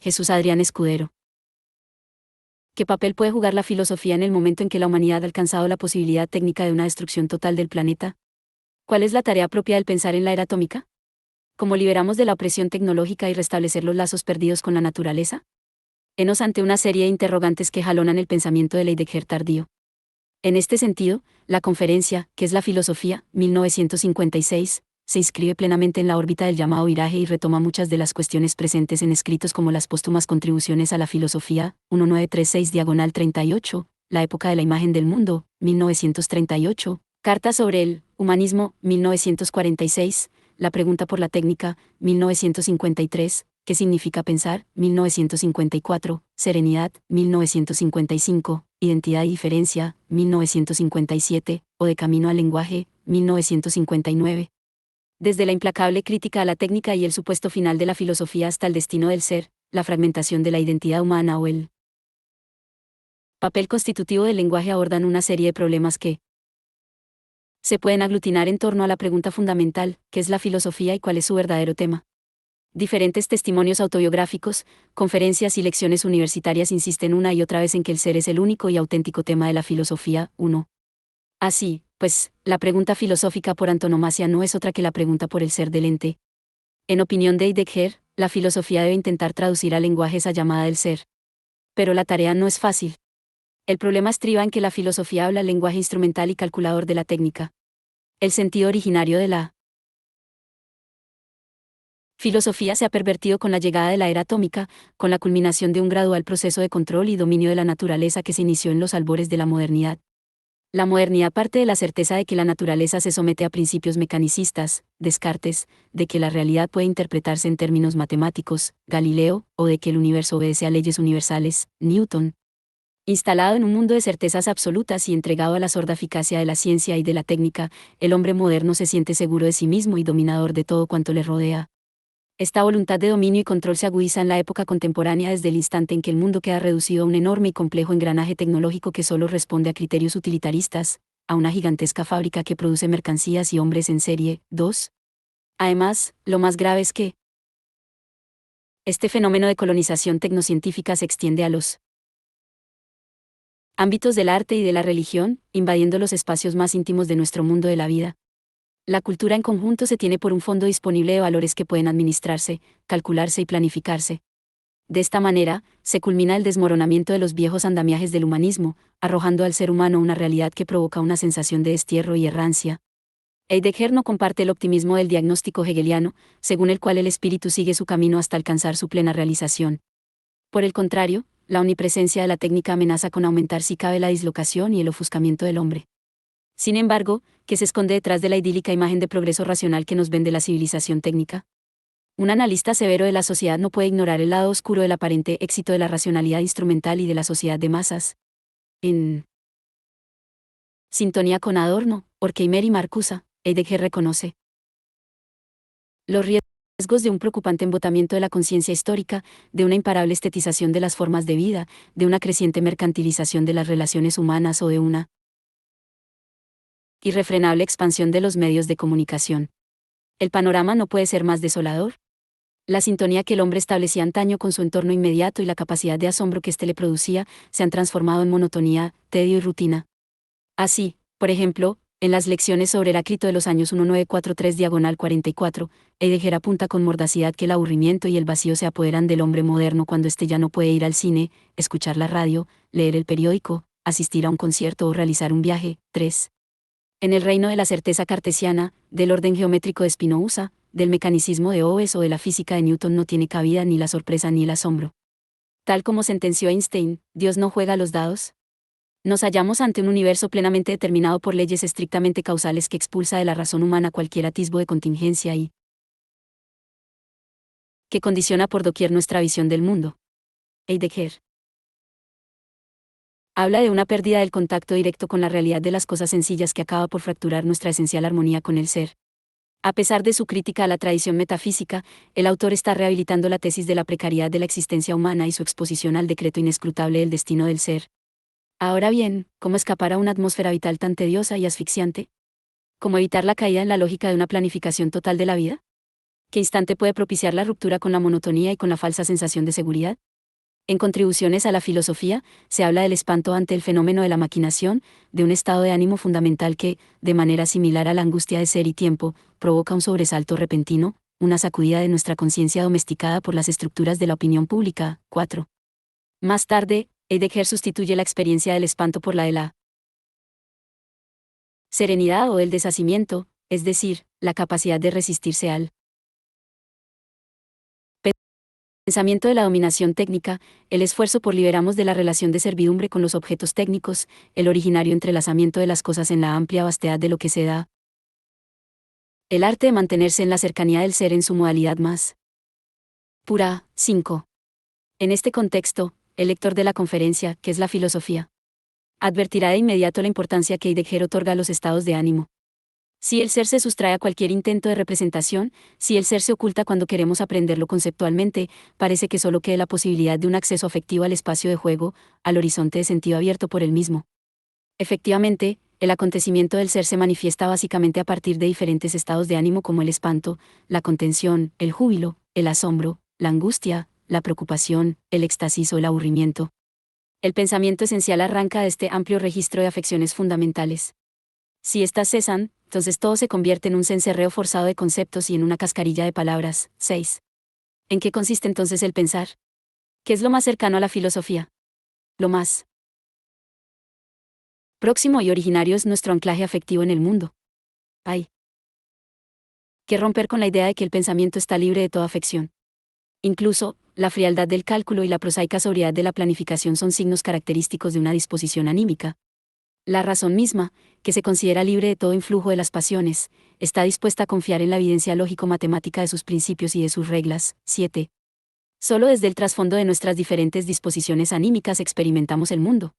Jesús Adrián Escudero. ¿Qué papel puede jugar la filosofía en el momento en que la humanidad ha alcanzado la posibilidad técnica de una destrucción total del planeta? ¿Cuál es la tarea propia del pensar en la era atómica? ¿Cómo liberamos de la opresión tecnológica y restablecer los lazos perdidos con la naturaleza? Henos ante una serie de interrogantes que jalonan el pensamiento de Heidegger tardío. En este sentido, la conferencia, ¿Qué es la filosofía?, 1956, se inscribe plenamente en la órbita del llamado viraje y retoma muchas de las cuestiones presentes en escritos como las póstumas contribuciones a la filosofía, 1936-38, La época de la imagen del mundo, 1938, Carta sobre el humanismo, 1946, La pregunta por la técnica, 1953, ¿Qué significa pensar?, 1954, Serenidad, 1955, Identidad y diferencia, 1957, o De camino al lenguaje, 1959. Desde la implacable crítica a la técnica y el supuesto final de la filosofía hasta el destino del ser, la fragmentación de la identidad humana o el papel constitutivo del lenguaje abordan una serie de problemas que se pueden aglutinar en torno a la pregunta fundamental, ¿qué es la filosofía y cuál es su verdadero tema? Diferentes testimonios autobiográficos, conferencias y lecciones universitarias insisten una y otra vez en que el ser es el único y auténtico tema de la filosofía. 1. Así, pues, la pregunta filosófica por antonomasia no es otra que la pregunta por el ser del ente. En opinión de Heidegger, la filosofía debe intentar traducir al lenguaje esa llamada del ser. Pero la tarea no es fácil. El problema estriba en que la filosofía habla el lenguaje instrumental y calculador de la técnica. El sentido originario de la filosofía se ha pervertido con la llegada de la era atómica, con la culminación de un gradual proceso de control y dominio de la naturaleza que se inició en los albores de la modernidad. La modernidad parte de la certeza de que la naturaleza se somete a principios mecanicistas, Descartes, de que la realidad puede interpretarse en términos matemáticos, Galileo, o de que el universo obedece a leyes universales, Newton. Instalado en un mundo de certezas absolutas y entregado a la sorda eficacia de la ciencia y de la técnica, el hombre moderno se siente seguro de sí mismo y dominador de todo cuanto le rodea. Esta voluntad de dominio y control se agudiza en la época contemporánea desde el instante en que el mundo queda reducido a un enorme y complejo engranaje tecnológico que solo responde a criterios utilitaristas, a una gigantesca fábrica que produce mercancías y hombres en serie. 2. Además, lo más grave es que este fenómeno de colonización tecnocientífica se extiende a los ámbitos del arte y de la religión, invadiendo los espacios más íntimos de nuestro mundo de la vida. La cultura en conjunto se tiene por un fondo disponible de valores que pueden administrarse, calcularse y planificarse. De esta manera, se culmina el desmoronamiento de los viejos andamiajes del humanismo, arrojando al ser humano una realidad que provoca una sensación de destierro y errancia. Heidegger no comparte el optimismo del diagnóstico hegeliano, según el cual el espíritu sigue su camino hasta alcanzar su plena realización. Por el contrario, la omnipresencia de la técnica amenaza con aumentar si cabe la dislocación y el ofuscamiento del hombre. Sin embargo, ¿qué se esconde detrás de la idílica imagen de progreso racional que nos vende la civilización técnica? Un analista severo de la sociedad no puede ignorar el lado oscuro del aparente éxito de la racionalidad instrumental y de la sociedad de masas. En sintonía con Adorno, Horkheimer y Marcuse, Heidegger reconoce los riesgos de un preocupante embotamiento de la conciencia histórica, de una imparable estetización de las formas de vida, de una creciente mercantilización de las relaciones humanas o de una irrefrenable expansión de los medios de comunicación. El panorama no puede ser más desolador. La sintonía que el hombre establecía antaño con su entorno inmediato y la capacidad de asombro que éste le producía, se han transformado en monotonía, tedio y rutina. Así, por ejemplo, en las lecciones sobre Heráclito de los años 1943-44, Heidegger apunta con mordacidad que el aburrimiento y el vacío se apoderan del hombre moderno cuando éste ya no puede ir al cine, escuchar la radio, leer el periódico, asistir a un concierto o realizar un viaje. 3. En el reino de la certeza cartesiana, del orden geométrico de Spinoza, del mecanicismo de Hobbes o de la física de Newton no tiene cabida ni la sorpresa ni el asombro. Tal como sentenció Einstein, ¿Dios no juega a los dados? Nos hallamos ante un universo plenamente determinado por leyes estrictamente causales que expulsa de la razón humana cualquier atisbo de contingencia y que condiciona por doquier nuestra visión del mundo. Heidegger habla de una pérdida del contacto directo con la realidad de las cosas sencillas que acaba por fracturar nuestra esencial armonía con el ser. A pesar de su crítica a la tradición metafísica, el autor está rehabilitando la tesis de la precariedad de la existencia humana y su exposición al decreto inescrutable del destino del ser. Ahora bien, ¿cómo escapar a una atmósfera vital tan tediosa y asfixiante? ¿Cómo evitar la caída en la lógica de una planificación total de la vida? ¿Qué instante puede propiciar la ruptura con la monotonía y con la falsa sensación de seguridad? En Contribuciones a la filosofía, se habla del espanto ante el fenómeno de la maquinación, de un estado de ánimo fundamental que, de manera similar a la angustia de ser y tiempo, provoca un sobresalto repentino, una sacudida de nuestra conciencia domesticada por las estructuras de la opinión pública. 4. Más tarde, Heidegger sustituye la experiencia del espanto por la de la serenidad o el deshacimiento, es decir, la capacidad de resistirse al pensamiento de la dominación técnica, el esfuerzo por liberarnos de la relación de servidumbre con los objetos técnicos, el originario entrelazamiento de las cosas en la amplia vastedad de lo que se da, el arte de mantenerse en la cercanía del ser en su modalidad más pura. 5. En este contexto, el lector de la conferencia, que es la filosofía, advertirá de inmediato la importancia que Heidegger otorga a los estados de ánimo. Si el ser se sustrae a cualquier intento de representación, si el ser se oculta cuando queremos aprenderlo conceptualmente, parece que solo quede la posibilidad de un acceso afectivo al espacio de juego, al horizonte de sentido abierto por él mismo. Efectivamente, el acontecimiento del ser se manifiesta básicamente a partir de diferentes estados de ánimo como el espanto, la contención, el júbilo, el asombro, la angustia, la preocupación, el éxtasis o el aburrimiento. El pensamiento esencial arranca de este amplio registro de afecciones fundamentales. Si éstas cesan, entonces todo se convierte en un cencerreo forzado de conceptos y en una cascarilla de palabras. 6. ¿En qué consiste entonces el pensar? ¿Qué es lo más cercano a la filosofía? Lo más próximo y originario es nuestro anclaje afectivo en el mundo. Hay que romper con la idea de que el pensamiento está libre de toda afección. Incluso, la frialdad del cálculo y la prosaica sobriedad de la planificación son signos característicos de una disposición anímica. La razón misma, que se considera libre de todo influjo de las pasiones, está dispuesta a confiar en la evidencia lógico-matemática de sus principios y de sus reglas. 7. Solo desde el trasfondo de nuestras diferentes disposiciones anímicas experimentamos el mundo.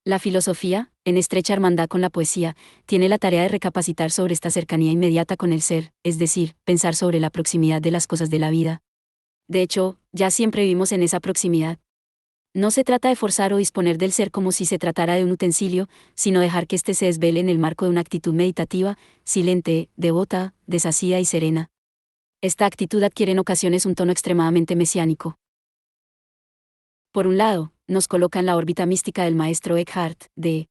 La filosofía, en estrecha hermandad con la poesía, tiene la tarea de recapacitar sobre esta cercanía inmediata con el ser, es decir, pensar sobre la proximidad de las cosas de la vida. De hecho, ya siempre vivimos en esa proximidad. No se trata de forzar o disponer del ser como si se tratara de un utensilio, sino dejar que éste se desvele en el marco de una actitud meditativa, silente, devota, desasida y serena. Esta actitud adquiere en ocasiones un tono extremadamente mesiánico. Por un lado, nos coloca en la órbita mística del maestro Eckhart, de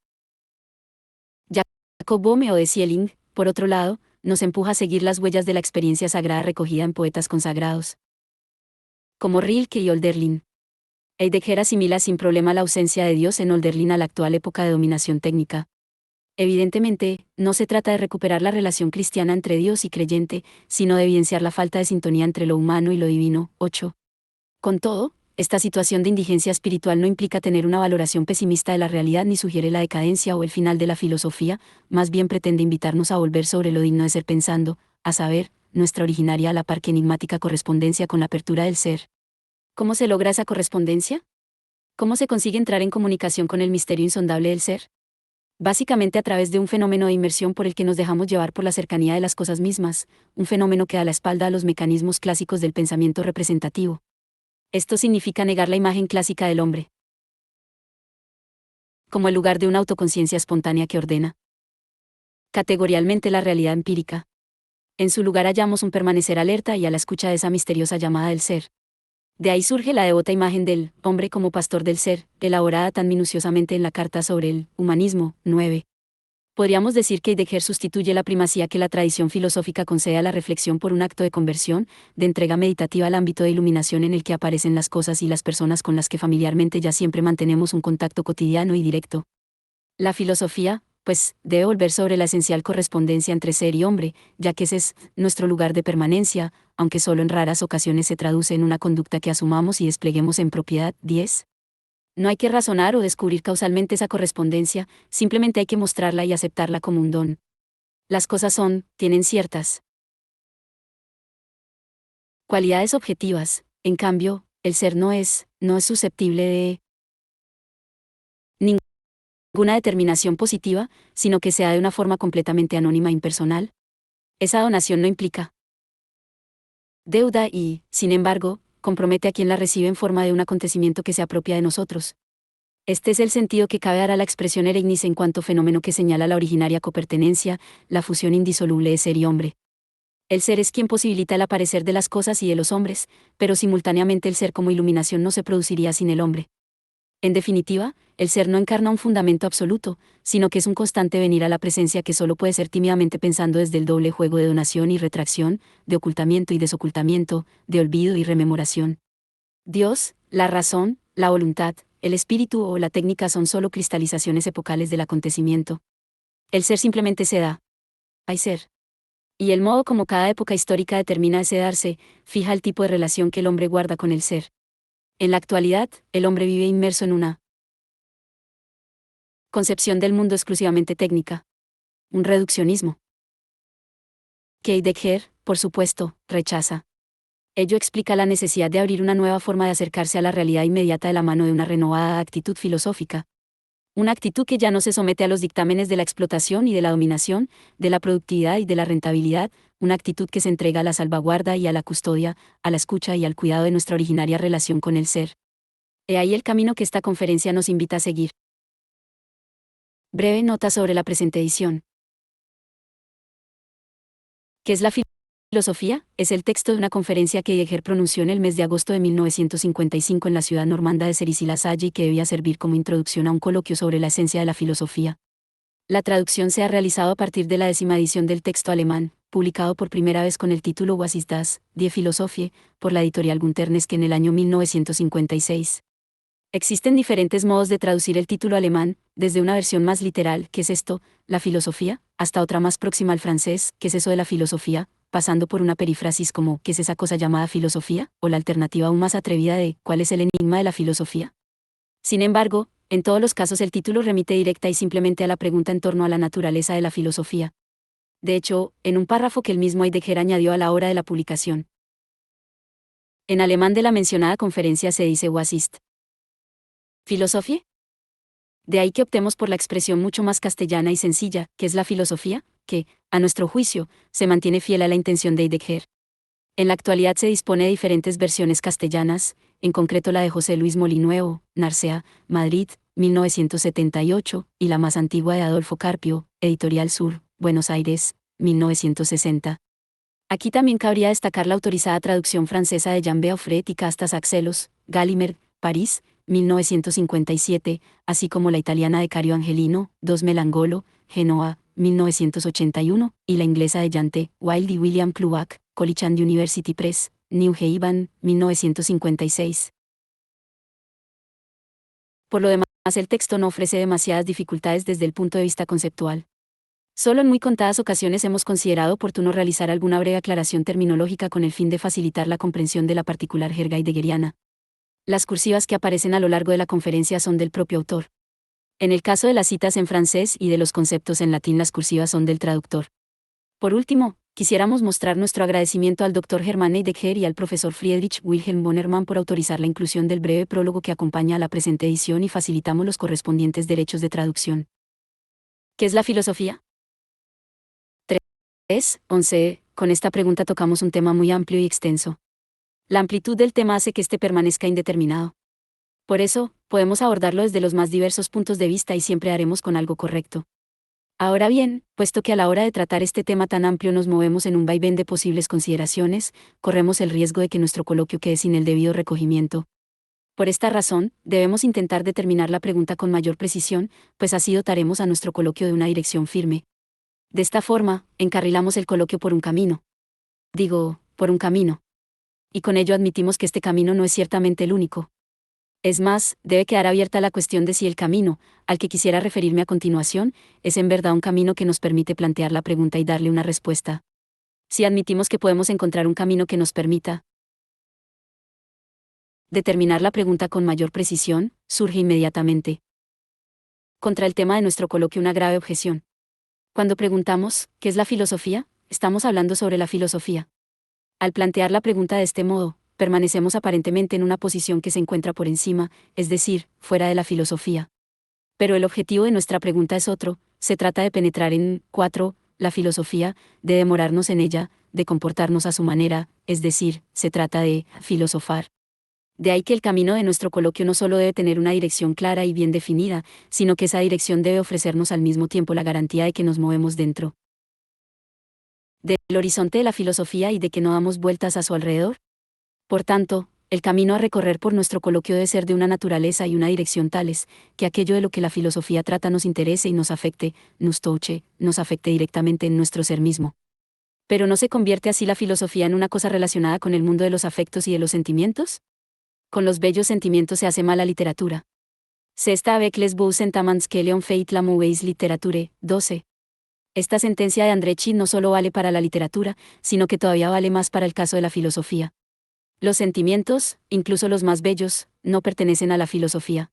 Jacob Boehme o de Schelling. Por otro lado, nos empuja a seguir las huellas de la experiencia sagrada recogida en poetas consagrados, como Rilke y Hölderlin. Heidegger asimila sin problema la ausencia de Dios en Hölderlin a la actual época de dominación técnica. Evidentemente, no se trata de recuperar la relación cristiana entre Dios y creyente, sino de evidenciar la falta de sintonía entre lo humano y lo divino. 8. Con todo, esta situación de indigencia espiritual no implica tener una valoración pesimista de la realidad ni sugiere la decadencia o el final de la filosofía, más bien pretende invitarnos a volver sobre lo digno de ser pensando, a saber, nuestra originaria a la par que enigmática correspondencia con la apertura del ser. ¿Cómo se logra esa correspondencia? ¿Cómo se consigue entrar en comunicación con el misterio insondable del ser? Básicamente a través de un fenómeno de inmersión por el que nos dejamos llevar por la cercanía de las cosas mismas, un fenómeno que da la espalda a los mecanismos clásicos del pensamiento representativo. Esto significa negar la imagen clásica del hombre como el lugar de una autoconciencia espontánea que ordena categorialmente la realidad empírica. En su lugar hallamos un permanecer alerta y a la escucha de esa misteriosa llamada del ser. De ahí surge la devota imagen del hombre como pastor del ser, elaborada tan minuciosamente en la Carta sobre el Humanismo. 9. Podríamos decir que Heidegger sustituye la primacía que la tradición filosófica concede a la reflexión por un acto de conversión, de entrega meditativa al ámbito de iluminación en el que aparecen las cosas y las personas con las que familiarmente ya siempre mantenemos un contacto cotidiano y directo. La filosofía, pues, debe volver sobre la esencial correspondencia entre ser y hombre, ya que ese es nuestro lugar de permanencia, aunque solo en raras ocasiones se traduce en una conducta que asumamos y despleguemos en propiedad. 10. No hay que razonar o descubrir causalmente esa correspondencia, simplemente hay que mostrarla y aceptarla como un don. Las cosas tienen ciertas cualidades objetivas, en cambio, el ser no es susceptible de ninguna determinación positiva, sino que sea de una forma completamente anónima e impersonal. Esa donación no implica deuda y, sin embargo, compromete a quien la recibe en forma de un acontecimiento que se apropia de nosotros. Este es el sentido que cabe dar a la expresión eregnis en cuanto fenómeno que señala la originaria copertenencia, la fusión indisoluble de ser y hombre. El ser es quien posibilita el aparecer de las cosas y de los hombres, pero simultáneamente el ser como iluminación no se produciría sin el hombre. En definitiva, el ser no encarna un fundamento absoluto, sino que es un constante venir a la presencia que solo puede ser tímidamente pensando desde el doble juego de donación y retracción, de ocultamiento y desocultamiento, de olvido y rememoración. Dios, la razón, la voluntad, el espíritu o la técnica son solo cristalizaciones epocales del acontecimiento. El ser simplemente se da. Hay ser. Y el modo como cada época histórica determina ese darse, fija el tipo de relación que el hombre guarda con el ser. En la actualidad, el hombre vive inmerso en una concepción del mundo exclusivamente técnica. Un reduccionismo. Que Heidegger, por supuesto, rechaza. Ello explica la necesidad de abrir una nueva forma de acercarse a la realidad inmediata de la mano de una renovada actitud filosófica. Una actitud que ya no se somete a los dictámenes de la explotación y de la dominación, de la productividad y de la rentabilidad, una actitud que se entrega a la salvaguarda y a la custodia, a la escucha y al cuidado de nuestra originaria relación con el ser. He ahí el camino que esta conferencia nos invita a seguir. Breve nota sobre la presente edición. ¿Qué es la filosofía? Es el texto de una conferencia que Heidegger pronunció en el mes de agosto de 1955 en la ciudad normanda de Cerisy-la-Salle y que debía servir como introducción a un coloquio sobre la esencia de la filosofía. La traducción se ha realizado a partir de la 10ª edición del texto alemán, publicado por primera vez con el título Was ist das, Die Philosophie, por la editorial Gunternesque en el año 1956. Existen diferentes modos de traducir el título alemán, desde una versión más literal, ¿qué es esto?, la filosofía, hasta otra más próxima al francés, ¿qué es eso de la filosofía?, pasando por una perífrasis como ¿qué es esa cosa llamada filosofía?, o la alternativa aún más atrevida de ¿cuál es el enigma de la filosofía? Sin embargo, en todos los casos el título remite directa y simplemente a la pregunta en torno a la naturaleza de la filosofía. De hecho, en un párrafo que el mismo Heidegger añadió a la hora de la publicación. En alemán de la mencionada conferencia se dice Was ist Philosophie? De ahí que optemos por la expresión mucho más castellana y sencilla, que es la filosofía, que, a nuestro juicio, se mantiene fiel a la intención de Heidegger. En la actualidad se dispone de diferentes versiones castellanas, en concreto la de José Luis Molinuevo, Narcea, Madrid, 1978, y la más antigua de Adolfo Carpio, Editorial Sur, Buenos Aires, 1960. Aquí también cabría destacar la autorizada traducción francesa de Jean Beaufret y Castas Axelos, Gallimard, París, 1957, así como la italiana de Cario Angelino, Dos Melangolo, Genoa, 1981, y la inglesa de Jan-T. Wild y William Kluak, College and University Press, New Haven, 1956. Por lo demás, el texto no ofrece demasiadas dificultades desde el punto de vista conceptual. Solo en muy contadas ocasiones hemos considerado oportuno realizar alguna breve aclaración terminológica con el fin de facilitar la comprensión de la particular jerga heideggeriana. Las cursivas que aparecen a lo largo de la conferencia son del propio autor. En el caso de las citas en francés y de los conceptos en latín, las cursivas son del traductor. Por último, quisiéramos mostrar nuestro agradecimiento al Dr. Hermann Heidegger y al profesor Friedrich Wilhelm Bonnermann por autorizar la inclusión del breve prólogo que acompaña a la presente edición y facilitamos los correspondientes derechos de traducción. ¿Qué es la filosofía? 3.11. Con esta pregunta tocamos un tema muy amplio y extenso. La amplitud del tema hace que éste permanezca indeterminado. Por eso, podemos abordarlo desde los más diversos puntos de vista y siempre haremos con algo correcto. Ahora bien, puesto que a la hora de tratar este tema tan amplio nos movemos en un vaivén de posibles consideraciones, corremos el riesgo de que nuestro coloquio quede sin el debido recogimiento. Por esta razón, debemos intentar determinar la pregunta con mayor precisión, pues así dotaremos a nuestro coloquio de una dirección firme. De esta forma, encarrilamos el coloquio por un camino. Digo, por un camino. Y con ello admitimos que este camino no es ciertamente el único. Es más, debe quedar abierta la cuestión de si el camino, al que quisiera referirme a continuación, es en verdad un camino que nos permite plantear la pregunta y darle una respuesta. Si admitimos que podemos encontrar un camino que nos permita determinar la pregunta con mayor precisión, surge inmediatamente contra el tema de nuestro coloquio una grave objeción. Cuando preguntamos, ¿qué es la filosofía?, estamos hablando sobre la filosofía. Al plantear la pregunta de este modo, permanecemos aparentemente en una posición que se encuentra por encima, es decir, fuera de la filosofía. Pero el objetivo de nuestra pregunta es otro, se trata de penetrar en 4. La filosofía, de demorarnos en ella, de comportarnos a su manera, es decir, se trata de filosofar. De ahí que el camino de nuestro coloquio no solo debe tener una dirección clara y bien definida, sino que esa dirección debe ofrecernos al mismo tiempo la garantía de que nos movemos dentro del horizonte de la filosofía y de que no damos vueltas a su alrededor. Por tanto, el camino a recorrer por nuestro coloquio debe ser de una naturaleza y una dirección tales, que aquello de lo que la filosofía trata nos interese y nos afecte, nos touche, nos afecte directamente en nuestro ser mismo. ¿Pero no se convierte así la filosofía en una cosa relacionada con el mundo de los afectos y de los sentimientos? Con los bellos sentimientos se hace mala literatura. Se está avec les beaux sentiments que l'on fait la mauvaise littérature, 12. Esta sentencia de Andrechi no solo vale para la literatura, sino que todavía vale más para el caso de la filosofía. Los sentimientos, incluso los más bellos, no pertenecen a la filosofía.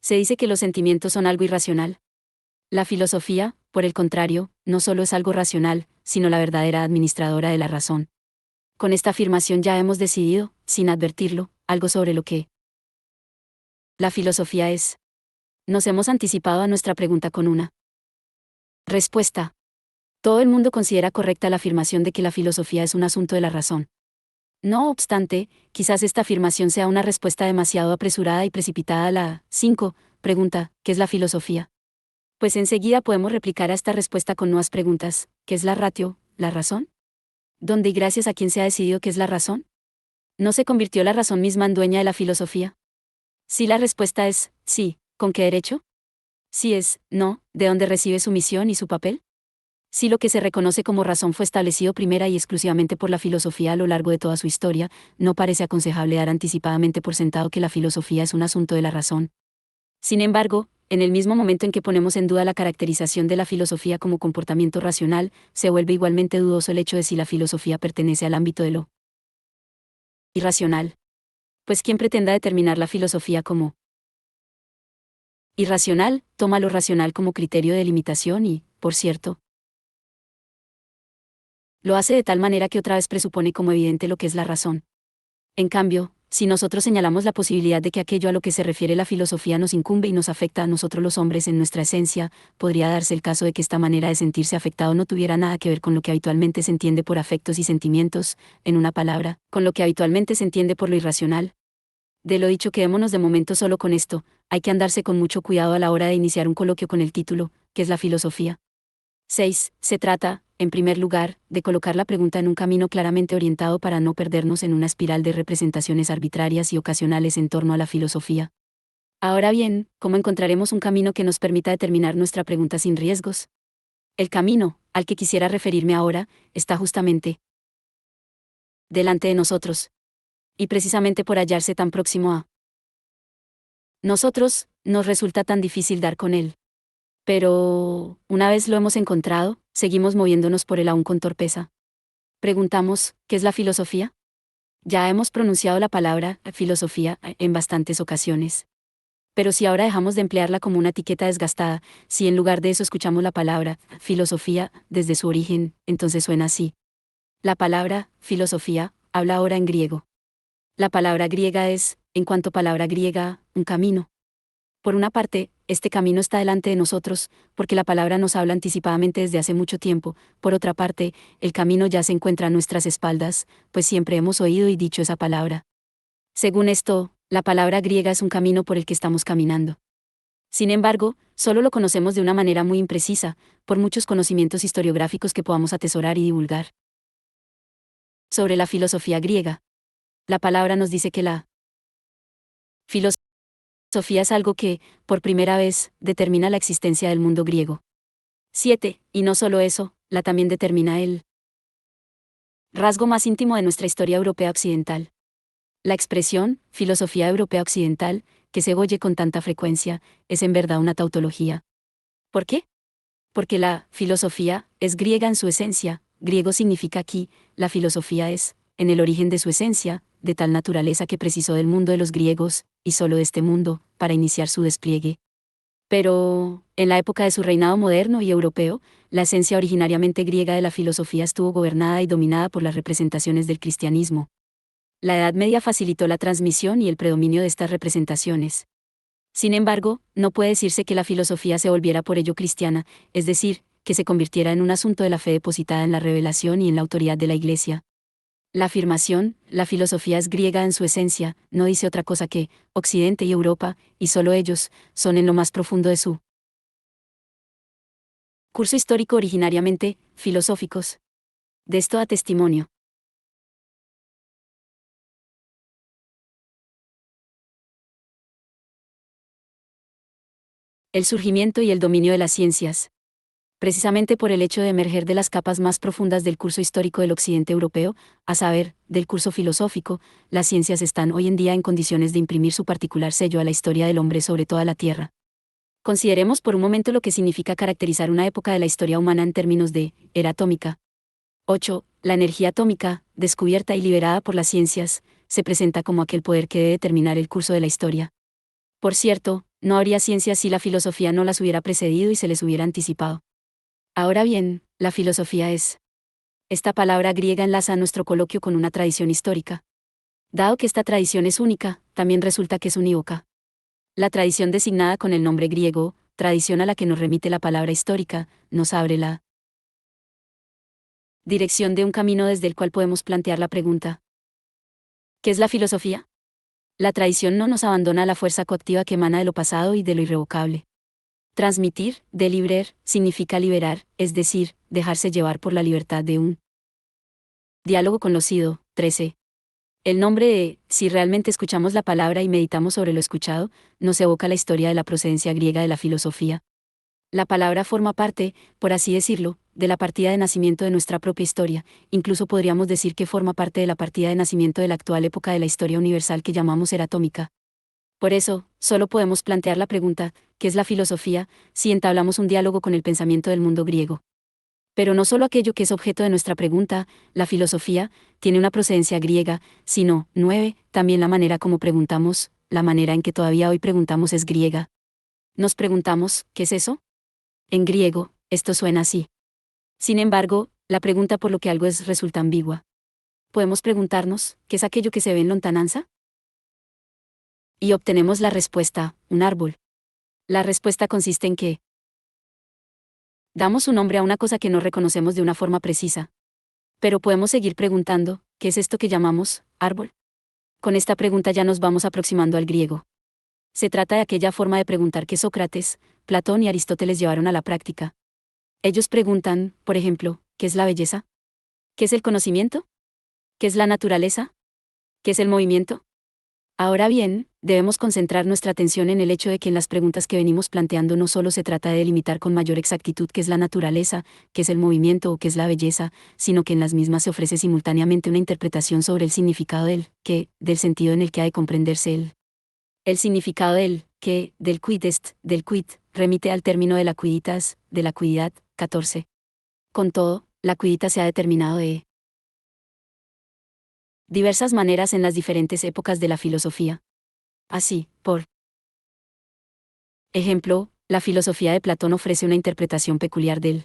Se dice que los sentimientos son algo irracional. La filosofía, por el contrario, no solo es algo racional, sino la verdadera administradora de la razón. Con esta afirmación ya hemos decidido, sin advertirlo, algo sobre lo que la filosofía es. Nos hemos anticipado a nuestra pregunta con una respuesta. Todo el mundo considera correcta la afirmación de que la filosofía es un asunto de la razón. No obstante, quizás esta afirmación sea una respuesta demasiado apresurada y precipitada a la 5. Pregunta, ¿qué es la filosofía? Pues enseguida podemos replicar a esta respuesta con nuevas preguntas. ¿Qué es la ratio, la razón? ¿Dónde y gracias a quién se ha decidido qué es la razón? ¿No se convirtió la razón misma en dueña de la filosofía? Si la respuesta es sí, ¿con qué derecho? Si es no, ¿de dónde recibe su misión y su papel? Si lo que se reconoce como razón fue establecido primera y exclusivamente por la filosofía a lo largo de toda su historia, no parece aconsejable dar anticipadamente por sentado que la filosofía es un asunto de la razón. Sin embargo, en el mismo momento en que ponemos en duda la caracterización de la filosofía como comportamiento racional, se vuelve igualmente dudoso el hecho de si la filosofía pertenece al ámbito de lo irracional. Pues quien pretenda determinar la filosofía como irracional, toma lo racional como criterio de limitación y, por cierto, lo hace de tal manera que otra vez presupone como evidente lo que es la razón. En cambio, si nosotros señalamos la posibilidad de que aquello a lo que se refiere la filosofía nos incumbe y nos afecta a nosotros los hombres en nuestra esencia, podría darse el caso de que esta manera de sentirse afectado no tuviera nada que ver con lo que habitualmente se entiende por afectos y sentimientos, en una palabra, con lo que habitualmente se entiende por lo irracional. De lo dicho, quedémonos de momento solo con esto. Hay que andarse con mucho cuidado a la hora de iniciar un coloquio con el título, ¿qué es la filosofía? 6. Se trata, en primer lugar, de colocar la pregunta en un camino claramente orientado para no perdernos en una espiral de representaciones arbitrarias y ocasionales en torno a la filosofía. Ahora bien, ¿cómo encontraremos un camino que nos permita determinar nuestra pregunta sin riesgos? El camino, al que quisiera referirme ahora, está justamente delante de nosotros. Y precisamente por hallarse tan próximo a nosotros, nos resulta tan difícil dar con él. Pero, una vez lo hemos encontrado, seguimos moviéndonos por él aún con torpeza. Preguntamos, ¿qué es la filosofía? Ya hemos pronunciado la palabra filosofía en bastantes ocasiones. Pero si ahora dejamos de emplearla como una etiqueta desgastada, si en lugar de eso escuchamos la palabra filosofía desde su origen, entonces suena así. La palabra filosofía habla ahora en griego. La palabra griega es, en cuanto palabra griega, un camino. Por una parte, este camino está delante de nosotros, porque la palabra nos habla anticipadamente desde hace mucho tiempo. Por otra parte, el camino ya se encuentra a nuestras espaldas, pues siempre hemos oído y dicho esa palabra. Según esto, la palabra griega es un camino por el que estamos caminando. Sin embargo, solo lo conocemos de una manera muy imprecisa, por muchos conocimientos historiográficos que podamos atesorar y divulgar. Sobre la filosofía griega. La palabra nos dice que la filosofía es algo que, por primera vez, determina la existencia del mundo griego. 7. Y no solo eso, la también determina el rasgo más íntimo de nuestra historia europea occidental. La expresión, filosofía europea occidental, que se oye con tanta frecuencia, es en verdad una tautología. ¿Por qué? Porque la filosofía es griega en su esencia, griego significa aquí, la filosofía es, en el origen de su esencia, de tal naturaleza que precisó del mundo de los griegos, y solo de este mundo, para iniciar su despliegue. Pero, en la época de su reinado moderno y europeo, la esencia originariamente griega de la filosofía estuvo gobernada y dominada por las representaciones del cristianismo. La Edad Media facilitó la transmisión y el predominio de estas representaciones. Sin embargo, no puede decirse que la filosofía se volviera por ello cristiana, es decir, que se convirtiera en un asunto de la fe depositada en la revelación y en la autoridad de la Iglesia. La afirmación, la filosofía es griega en su esencia, no dice otra cosa que, Occidente y Europa, y solo ellos, son en lo más profundo de su curso histórico originariamente, filosóficos. De esto da testimonio el surgimiento y el dominio de las ciencias. Precisamente por el hecho de emerger de las capas más profundas del curso histórico del occidente europeo, a saber, del curso filosófico, las ciencias están hoy en día en condiciones de imprimir su particular sello a la historia del hombre sobre toda la Tierra. Consideremos por un momento lo que significa caracterizar una época de la historia humana en términos de era atómica. 8. La energía atómica, descubierta y liberada por las ciencias, se presenta como aquel poder que debe determinar el curso de la historia. Por cierto, no habría ciencias si la filosofía no las hubiera precedido y se les hubiera anticipado. Ahora bien, la filosofía es. Esta palabra griega enlaza nuestro coloquio con una tradición histórica. Dado que esta tradición es única, también resulta que es unívoca. La tradición designada con el nombre griego, tradición a la que nos remite la palabra histórica, nos abre la dirección de un camino desde el cual podemos plantear la pregunta: ¿qué es la filosofía? La tradición no nos abandona a la fuerza coactiva que emana de lo pasado y de lo irrevocable. Transmitir, deliberar, significa liberar, es decir, dejarse llevar por la libertad de un diálogo con lo sido. 13. El nombre de, si realmente escuchamos la palabra y meditamos sobre lo escuchado, nos evoca la historia de la procedencia griega de la filosofía. La palabra forma parte, por así decirlo, de la partida de nacimiento de nuestra propia historia, incluso podríamos decir que forma parte de la partida de nacimiento de la actual época de la historia universal que llamamos era atómica. Por eso, solo podemos plantear la pregunta, ¿qué es la filosofía?, si entablamos un diálogo con el pensamiento del mundo griego. Pero no solo aquello que es objeto de nuestra pregunta, la filosofía, tiene una procedencia griega, sino, 9, también la manera como preguntamos, la manera en que todavía hoy preguntamos es griega. Nos preguntamos, ¿qué es eso? En griego, esto suena así. Sin embargo, la pregunta por lo que algo es resulta ambigua. Podemos preguntarnos, ¿qué es aquello que se ve en lontananza? Y obtenemos la respuesta, un árbol. La respuesta consiste en que damos un nombre a una cosa que no reconocemos de una forma precisa. Pero podemos seguir preguntando, ¿qué es esto que llamamos árbol? Con esta pregunta ya nos vamos aproximando al griego. Se trata de aquella forma de preguntar que Sócrates, Platón y Aristóteles llevaron a la práctica. Ellos preguntan, por ejemplo, ¿qué es la belleza? ¿Qué es el conocimiento? ¿Qué es la naturaleza? ¿Qué es el movimiento? Ahora bien, debemos concentrar nuestra atención en el hecho de que en las preguntas que venimos planteando no solo se trata de delimitar con mayor exactitud qué es la naturaleza, qué es el movimiento o qué es la belleza, sino que en las mismas se ofrece simultáneamente una interpretación sobre el significado del qué, del sentido en el que ha de comprenderse el significado del qué, del quid est, del quid, remite al término de la quiditas, de la cuidad. 14. Con todo, la quiditas se ha determinado de diversas maneras en las diferentes épocas de la filosofía. Así, por ejemplo, la filosofía de Platón ofrece una interpretación peculiar del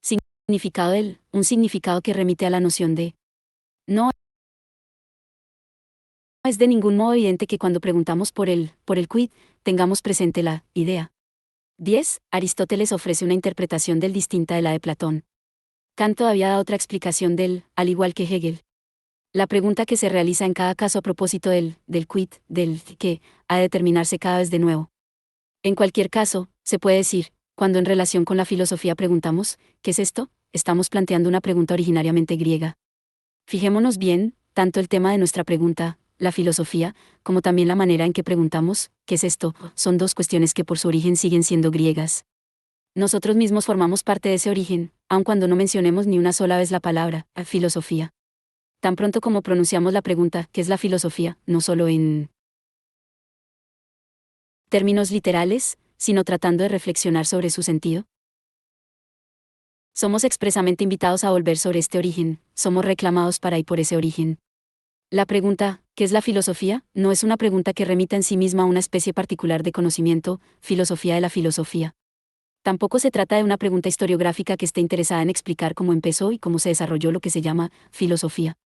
significado del, un significado que remite a la noción de no es de ningún modo evidente que cuando preguntamos por el quid, tengamos presente la idea. 10. Aristóteles ofrece una interpretación del distinta de la de Platón. Kant todavía da otra explicación del, al igual que Hegel. La pregunta que se realiza en cada caso a propósito del quid, del qué, ha de determinarse cada vez de nuevo. En cualquier caso, se puede decir, cuando en relación con la filosofía preguntamos, ¿qué es esto?, estamos planteando una pregunta originariamente griega. Fijémonos bien, tanto el tema de nuestra pregunta, la filosofía, como también la manera en que preguntamos, ¿qué es esto?, son dos cuestiones que por su origen siguen siendo griegas. Nosotros mismos formamos parte de ese origen, aun cuando no mencionemos ni una sola vez la palabra, filosofía. Tan pronto como pronunciamos la pregunta, ¿qué es la filosofía?, no solo en términos literales, sino tratando de reflexionar sobre su sentido. Somos expresamente invitados a volver sobre este origen, somos reclamados para ir por ese origen. La pregunta, ¿qué es la filosofía?, no es una pregunta que remita en sí misma a una especie particular de conocimiento, filosofía de la filosofía. Tampoco se trata de una pregunta historiográfica que esté interesada en explicar cómo empezó y cómo se desarrolló lo que se llama filosofía.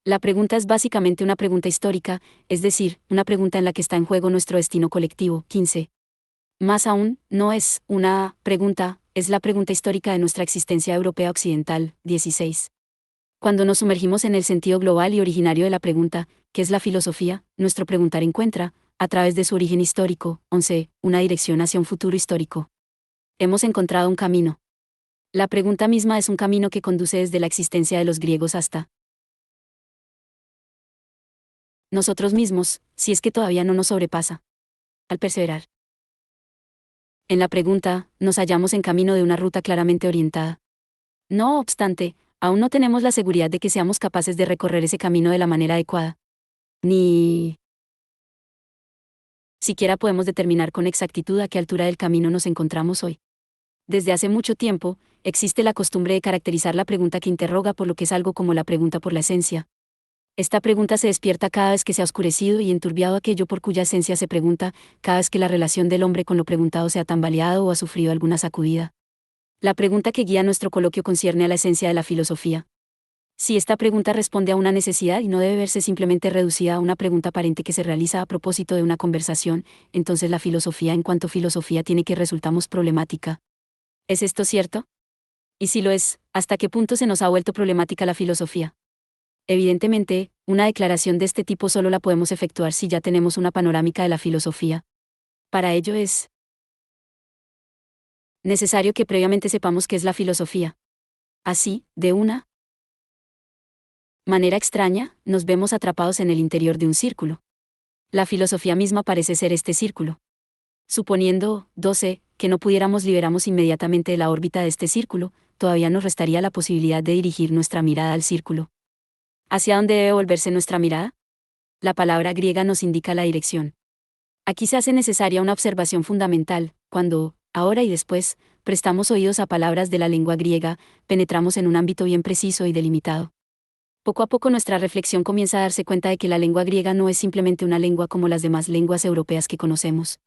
La pregunta es básicamente una pregunta histórica, es decir, una pregunta en la que está en juego nuestro destino colectivo. 15. Más aún, no es una pregunta, es la pregunta histórica de nuestra existencia europea occidental. 16. Cuando nos sumergimos en el sentido global y originario de la pregunta, ¿qué es la filosofía?, nuestro preguntar encuentra, a través de su origen histórico. 11. Una dirección hacia un futuro histórico. Hemos encontrado un camino. La pregunta misma es un camino que conduce desde la existencia de los griegos hasta nosotros mismos, si es que todavía no nos sobrepasa. Al perseverar en la pregunta, nos hallamos en camino de una ruta claramente orientada. No obstante, aún no tenemos la seguridad de que seamos capaces de recorrer ese camino de la manera adecuada. Ni siquiera podemos determinar con exactitud a qué altura del camino nos encontramos hoy. Desde hace mucho tiempo, existe la costumbre de caracterizar la pregunta que interroga por lo que es algo como la pregunta por la esencia. Esta pregunta se despierta cada vez que se ha oscurecido y enturbiado aquello por cuya esencia se pregunta, cada vez que la relación del hombre con lo preguntado se ha tambaleado o ha sufrido alguna sacudida. La pregunta que guía nuestro coloquio concierne a la esencia de la filosofía. Si esta pregunta responde a una necesidad y no debe verse simplemente reducida a una pregunta aparente que se realiza a propósito de una conversación, entonces la filosofía en cuanto filosofía tiene que resultamos problemática. ¿Es esto cierto? Y si lo es, ¿hasta qué punto se nos ha vuelto problemática la filosofía? Evidentemente, una declaración de este tipo solo la podemos efectuar si ya tenemos una panorámica de la filosofía. Para ello es necesario que previamente sepamos qué es la filosofía. Así, de una manera extraña, nos vemos atrapados en el interior de un círculo. La filosofía misma parece ser este círculo. Suponiendo, 12, que no pudiéramos liberarnos inmediatamente de la órbita de este círculo, todavía nos restaría la posibilidad de dirigir nuestra mirada al círculo. ¿Hacia dónde debe volverse nuestra mirada? La palabra griega nos indica la dirección. Aquí se hace necesaria una observación fundamental, cuando, ahora y después, prestamos oídos a palabras de la lengua griega, penetramos en un ámbito bien preciso y delimitado. Poco a poco nuestra reflexión comienza a darse cuenta de que la lengua griega no es simplemente una lengua como las demás lenguas europeas que conocemos.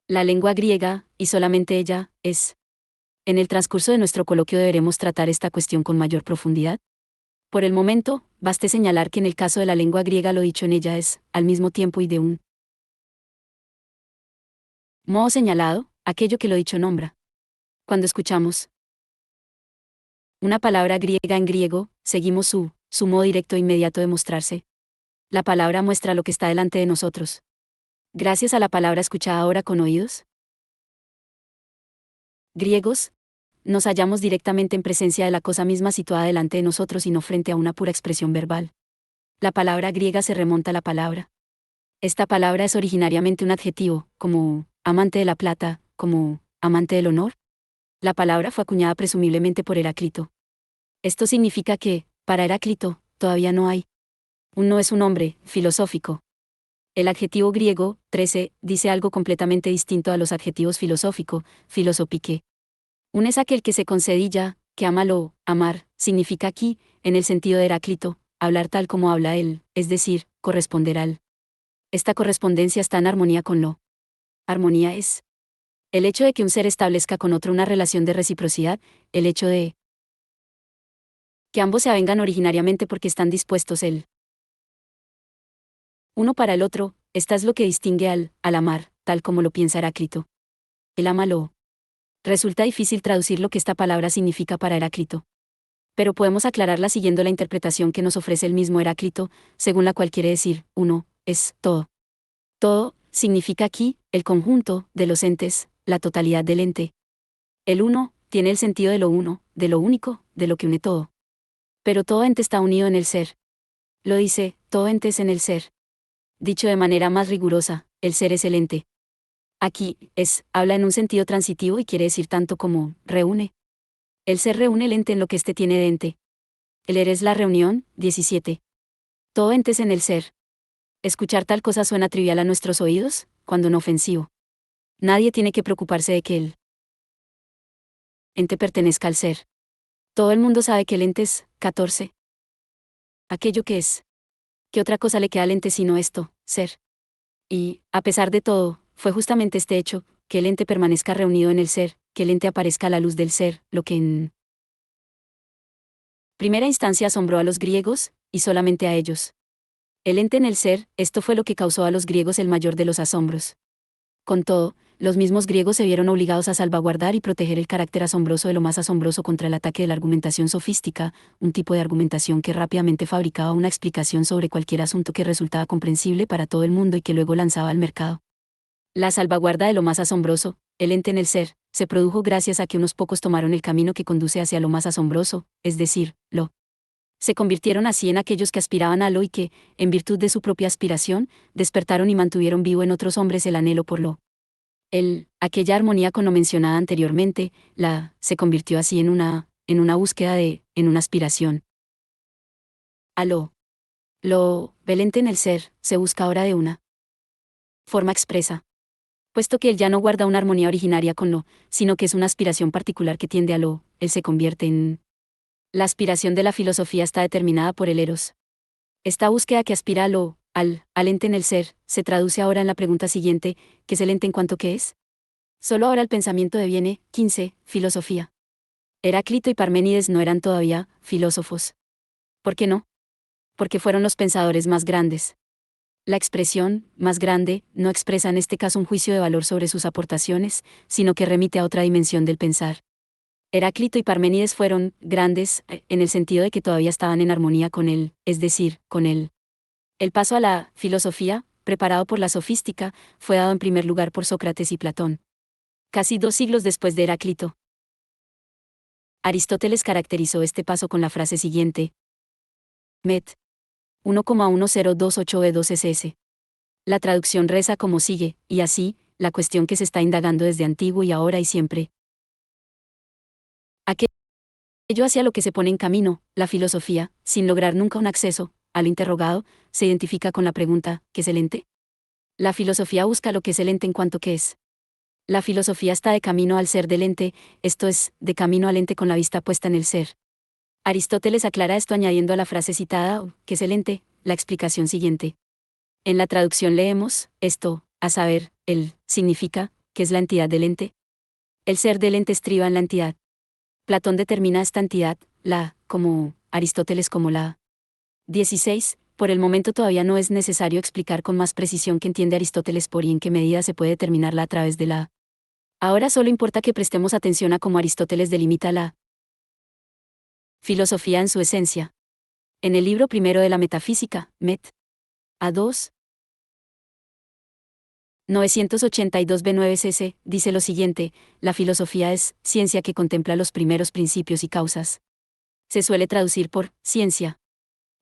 La lengua griega, y solamente ella, es. En el transcurso de nuestro coloquio deberemos tratar esta cuestión con mayor profundidad. Por el momento, baste señalar que en el caso de la lengua griega lo dicho en ella es, al mismo tiempo y de un modo señalado, aquello que lo dicho nombra. Cuando escuchamos una palabra griega en griego, seguimos su modo directo e inmediato de mostrarse. La palabra muestra lo que está delante de nosotros. Gracias a la palabra escuchada ahora con oídos griegos, nos hallamos directamente en presencia de la cosa misma situada delante de nosotros y no frente a una pura expresión verbal. La palabra griega se remonta a la palabra. Esta palabra es originariamente un adjetivo, como amante de la plata, como amante del honor. La palabra fue acuñada presumiblemente por Heráclito. Esto significa que, para Heráclito, todavía no hay. No es un hombre filosófico. El adjetivo griego, 13, dice algo completamente distinto a los adjetivos filosófico, filosopique. Un es aquel que se concedilla, que amalo, amar, significa aquí, en el sentido de Heráclito, hablar tal como habla él, es decir, corresponder al. Esta correspondencia está en armonía con lo. Armonía es el hecho de que un ser establezca con otro una relación de reciprocidad, el hecho de que ambos se avengan originariamente porque están dispuestos el uno para el otro, esta es lo que distingue al amar, tal como lo piensa Heráclito. El amalo. Resulta difícil traducir lo que esta palabra significa para Heráclito. Pero podemos aclararla siguiendo la interpretación que nos ofrece el mismo Heráclito, según la cual quiere decir, uno, es todo. Todo, significa aquí, el conjunto, de los entes, la totalidad del ente. El uno, tiene el sentido de lo uno, de lo único, de lo que une todo. Pero todo ente está unido en el ser. Lo dice, todo ente es en el ser. Dicho de manera más rigurosa, el ser es el ente. Aquí, habla en un sentido transitivo y quiere decir tanto como, reúne. El ser reúne el ente en lo que éste tiene de ente. El er es la reunión, 17. Todo ente es en el ser. Escuchar tal cosa suena trivial a nuestros oídos, cuando no ofensivo. Nadie tiene que preocuparse de que el ente pertenezca al ser. Todo el mundo sabe que el ente es, 14. Aquello que es. ¿Qué otra cosa le queda al ente sino esto, ser? Y, a pesar de todo, fue justamente este hecho, que el ente permanezca reunido en el ser, que el ente aparezca a la luz del ser, lo que en primera instancia asombró a los griegos, y solamente a ellos. El ente en el ser, esto fue lo que causó a los griegos el mayor de los asombros. Con todo, los mismos griegos se vieron obligados a salvaguardar y proteger el carácter asombroso de lo más asombroso contra el ataque de la argumentación sofística, un tipo de argumentación que rápidamente fabricaba una explicación sobre cualquier asunto que resultaba comprensible para todo el mundo y que luego lanzaba al mercado. La salvaguarda de lo más asombroso, el ente en el ser, se produjo gracias a que unos pocos tomaron el camino que conduce hacia lo más asombroso, es decir, lo. Se convirtieron así en aquellos que aspiraban a lo y que, en virtud de su propia aspiración, despertaron y mantuvieron vivo en otros hombres el anhelo por lo. Aquella armonía con lo mencionada anteriormente, se convirtió así en una búsqueda en una aspiración. A lo velente en el ser, se busca ahora de una forma expresa. Puesto que él ya no guarda una armonía originaria con lo, sino que es una aspiración particular que tiende a lo, él se convierte en. La aspiración de la filosofía está determinada por el eros. Esta búsqueda que aspira a al ente en el ser, se traduce ahora en la pregunta siguiente: ¿qué es el ente en cuanto que es? Solo ahora el pensamiento deviene, 15, filosofía. Heráclito y Parménides no eran todavía filósofos. ¿Por qué no? Porque fueron los pensadores más grandes. La expresión, más grande, no expresa en este caso un juicio de valor sobre sus aportaciones, sino que remite a otra dimensión del pensar. Heráclito y Parménides fueron grandes, en el sentido de que todavía estaban en armonía con él, es decir, con él. El paso a la filosofía, preparado por la sofística, fue dado en primer lugar por Sócrates y Platón. Casi 2 siglos después de Heráclito. Aristóteles caracterizó este paso con la frase siguiente: Met. 1,1028b2ss. La traducción reza como sigue, y así, la cuestión que se está indagando desde antiguo y ahora y siempre. Aquello hacia lo que se pone en camino, la filosofía, sin lograr nunca un acceso, al interrogado, se identifica con la pregunta: ¿qué es el ente? La filosofía busca lo que es el ente en cuanto que es. La filosofía está de camino al ser del ente, esto es, de camino al ente con la vista puesta en el ser. Aristóteles aclara esto añadiendo a la frase citada, ¿qué es el ente?, la explicación siguiente. En la traducción leemos, esto, a saber, significa, ¿qué es la entidad del ente? El ser del ente estriba en la entidad. Platón determina esta entidad, como Aristóteles como la. 16. Por el momento todavía no es necesario explicar con más precisión qué entiende Aristóteles por y en qué medida se puede determinarla a través de la. Ahora solo importa que prestemos atención a cómo Aristóteles delimita la filosofía en su esencia. En el libro primero de la Metafísica, Met. A 2. 982b9cc, dice lo siguiente: la filosofía es ciencia que contempla los primeros principios y causas. Se suele traducir por ciencia.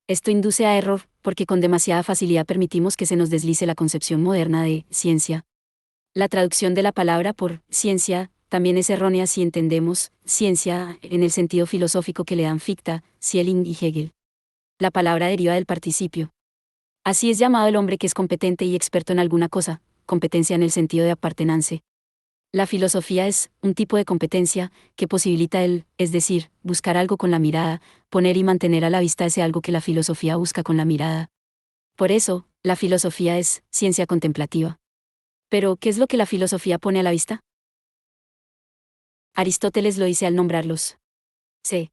Esto induce a error, porque con demasiada facilidad permitimos que se nos deslice la concepción moderna de ciencia. La traducción de la palabra por ciencia también es errónea si entendemos ciencia en el sentido filosófico que le dan Fichte, Schelling y Hegel. La palabra deriva del participio. Así es llamado el hombre que es competente y experto en alguna cosa, competencia en el sentido de appartenance. La filosofía es un tipo de competencia que posibilita es decir, buscar algo con la mirada, poner y mantener a la vista ese algo que la filosofía busca con la mirada. Por eso, la filosofía es ciencia contemplativa. Pero, ¿qué es lo que la filosofía pone a la vista? Aristóteles lo dice al nombrarlos. Se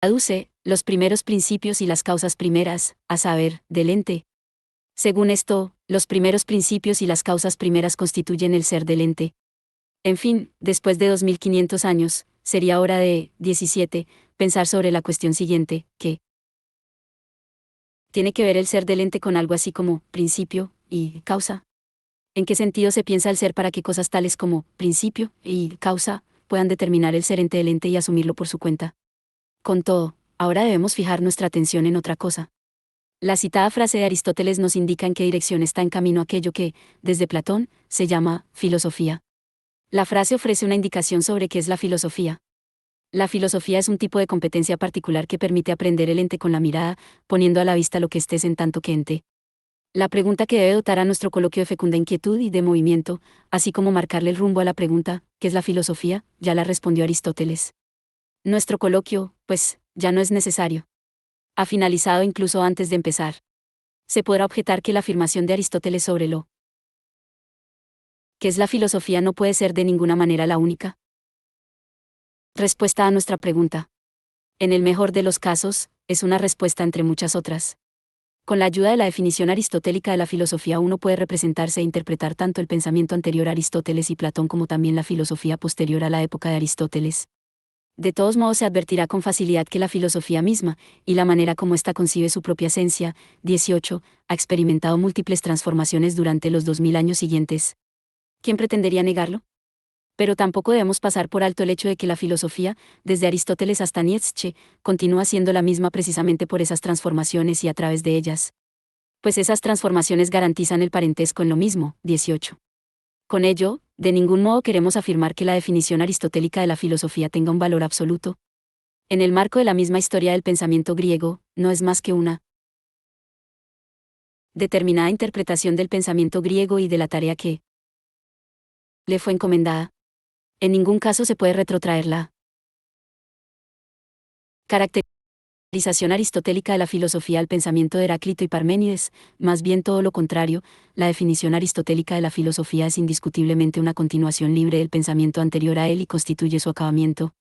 traduce los primeros principios y las causas primeras, a saber, del ente. Según esto, los primeros principios y las causas primeras constituyen el ser del ente. En fin, después de 2500 años, sería hora de 17 pensar sobre la cuestión siguiente: ¿qué tiene que ver el ser del ente con algo así como principio y causa? ¿En qué sentido se piensa el ser para que cosas tales como principio y causa puedan determinar el ser ente del ente y asumirlo por su cuenta? Con todo, ahora debemos fijar nuestra atención en otra cosa. La citada frase de Aristóteles nos indica en qué dirección está en camino aquello que, desde Platón, se llama filosofía. La frase ofrece una indicación sobre qué es la filosofía. La filosofía es un tipo de competencia particular que permite aprender el ente con la mirada, poniendo a la vista lo que estés en tanto que ente. La pregunta que debe dotar a nuestro coloquio de fecunda inquietud y de movimiento, así como marcarle el rumbo a la pregunta, ¿qué es la filosofía?, ya la respondió Aristóteles. Nuestro coloquio, pues, ya no es necesario. Ha finalizado incluso antes de empezar. Se podrá objetar que la afirmación de Aristóteles sobre lo que es la filosofía no puede ser de ninguna manera la única respuesta a nuestra pregunta. En el mejor de los casos, es una respuesta entre muchas otras. Con la ayuda de la definición aristotélica de la filosofía uno puede representarse e interpretar tanto el pensamiento anterior a Aristóteles y Platón como también la filosofía posterior a la época de Aristóteles. De todos modos se advertirá con facilidad que la filosofía misma, y la manera como ésta concibe su propia esencia, 18, ha experimentado múltiples transformaciones durante los 2000 años siguientes. ¿Quién pretendería negarlo? Pero tampoco debemos pasar por alto el hecho de que la filosofía, desde Aristóteles hasta Nietzsche, continúa siendo la misma precisamente por esas transformaciones y a través de ellas. Pues esas transformaciones garantizan el parentesco en lo mismo. 18. Con ello, de ningún modo queremos afirmar que la definición aristotélica de la filosofía tenga un valor absoluto. En el marco de la misma historia del pensamiento griego, no es más que una determinada interpretación del pensamiento griego y de la tarea que le fue encomendada. En ningún caso se puede retrotraer la caracterización aristotélica de la filosofía al pensamiento de Heráclito y Parménides, más bien todo lo contrario, la definición aristotélica de la filosofía es indiscutiblemente una continuación libre del pensamiento anterior a él y constituye su acabamiento.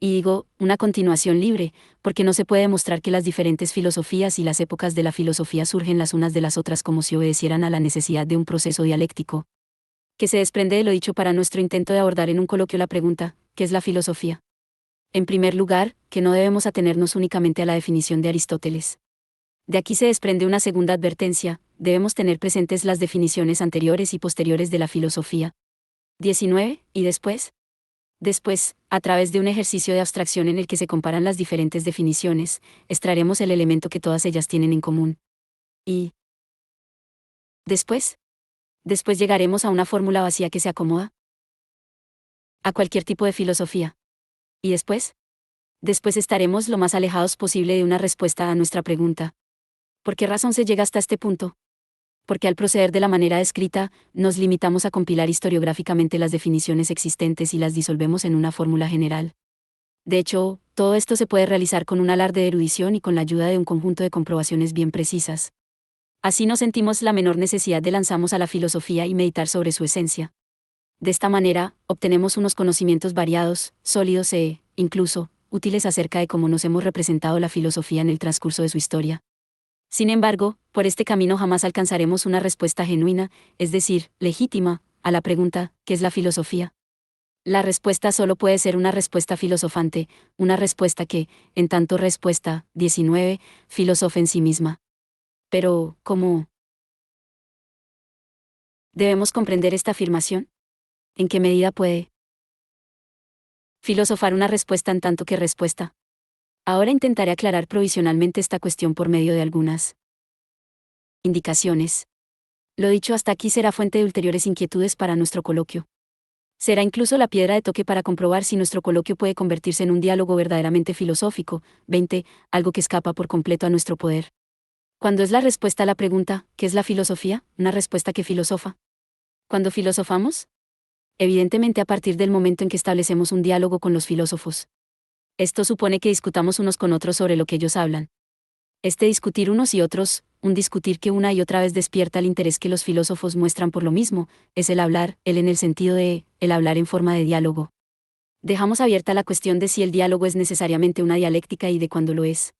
Y digo, una continuación libre, porque no se puede demostrar que las diferentes filosofías y las épocas de la filosofía surgen las unas de las otras como si obedecieran a la necesidad de un proceso dialéctico, que se desprende de lo dicho para nuestro intento de abordar en un coloquio la pregunta, ¿qué es la filosofía? En primer lugar, que no debemos atenernos únicamente a la definición de Aristóteles. De aquí se desprende una segunda advertencia, debemos tener presentes las definiciones anteriores y posteriores de la filosofía. 19, y después, a través de un ejercicio de abstracción en el que se comparan las diferentes definiciones, extraeremos el elemento que todas ellas tienen en común. Y después llegaremos a una fórmula vacía que se acomoda a cualquier tipo de filosofía. Y después estaremos lo más alejados posible de una respuesta a nuestra pregunta. ¿Por qué razón se llega hasta este punto? Porque al proceder de la manera descrita, nos limitamos a compilar historiográficamente las definiciones existentes y las disolvemos en una fórmula general. De hecho, todo esto se puede realizar con un alarde de erudición y con la ayuda de un conjunto de comprobaciones bien precisas. Así no sentimos la menor necesidad de lanzarnos a la filosofía y meditar sobre su esencia. De esta manera, obtenemos unos conocimientos variados, sólidos e, incluso, útiles acerca de cómo nos hemos representado la filosofía en el transcurso de su historia. Sin embargo, por este camino jamás alcanzaremos una respuesta genuina, es decir, legítima, a la pregunta, ¿qué es la filosofía? La respuesta solo puede ser una respuesta filosofante, una respuesta que, en tanto respuesta, 19, filosofa en sí misma. Pero, ¿cómo debemos comprender esta afirmación? ¿En qué medida puede filosofar una respuesta en tanto que respuesta? Ahora intentaré aclarar provisionalmente esta cuestión por medio de algunas indicaciones. Lo dicho hasta aquí será fuente de ulteriores inquietudes para nuestro coloquio. Será incluso la piedra de toque para comprobar si nuestro coloquio puede convertirse en un diálogo verdaderamente filosófico. 20. Algo que escapa por completo a nuestro poder. Cuando es la respuesta a la pregunta, ¿qué es la filosofía? Una respuesta que filosofa. ¿Cuándo filosofamos? Evidentemente a partir del momento en que establecemos un diálogo con los filósofos. Esto supone que discutamos unos con otros sobre lo que ellos hablan. Este discutir unos y otros, un discutir que una y otra vez despierta el interés que los filósofos muestran por lo mismo, es el hablar, el en el sentido de, el hablar en forma de diálogo. Dejamos abierta la cuestión de si el diálogo es necesariamente una dialéctica y de cuándo lo es.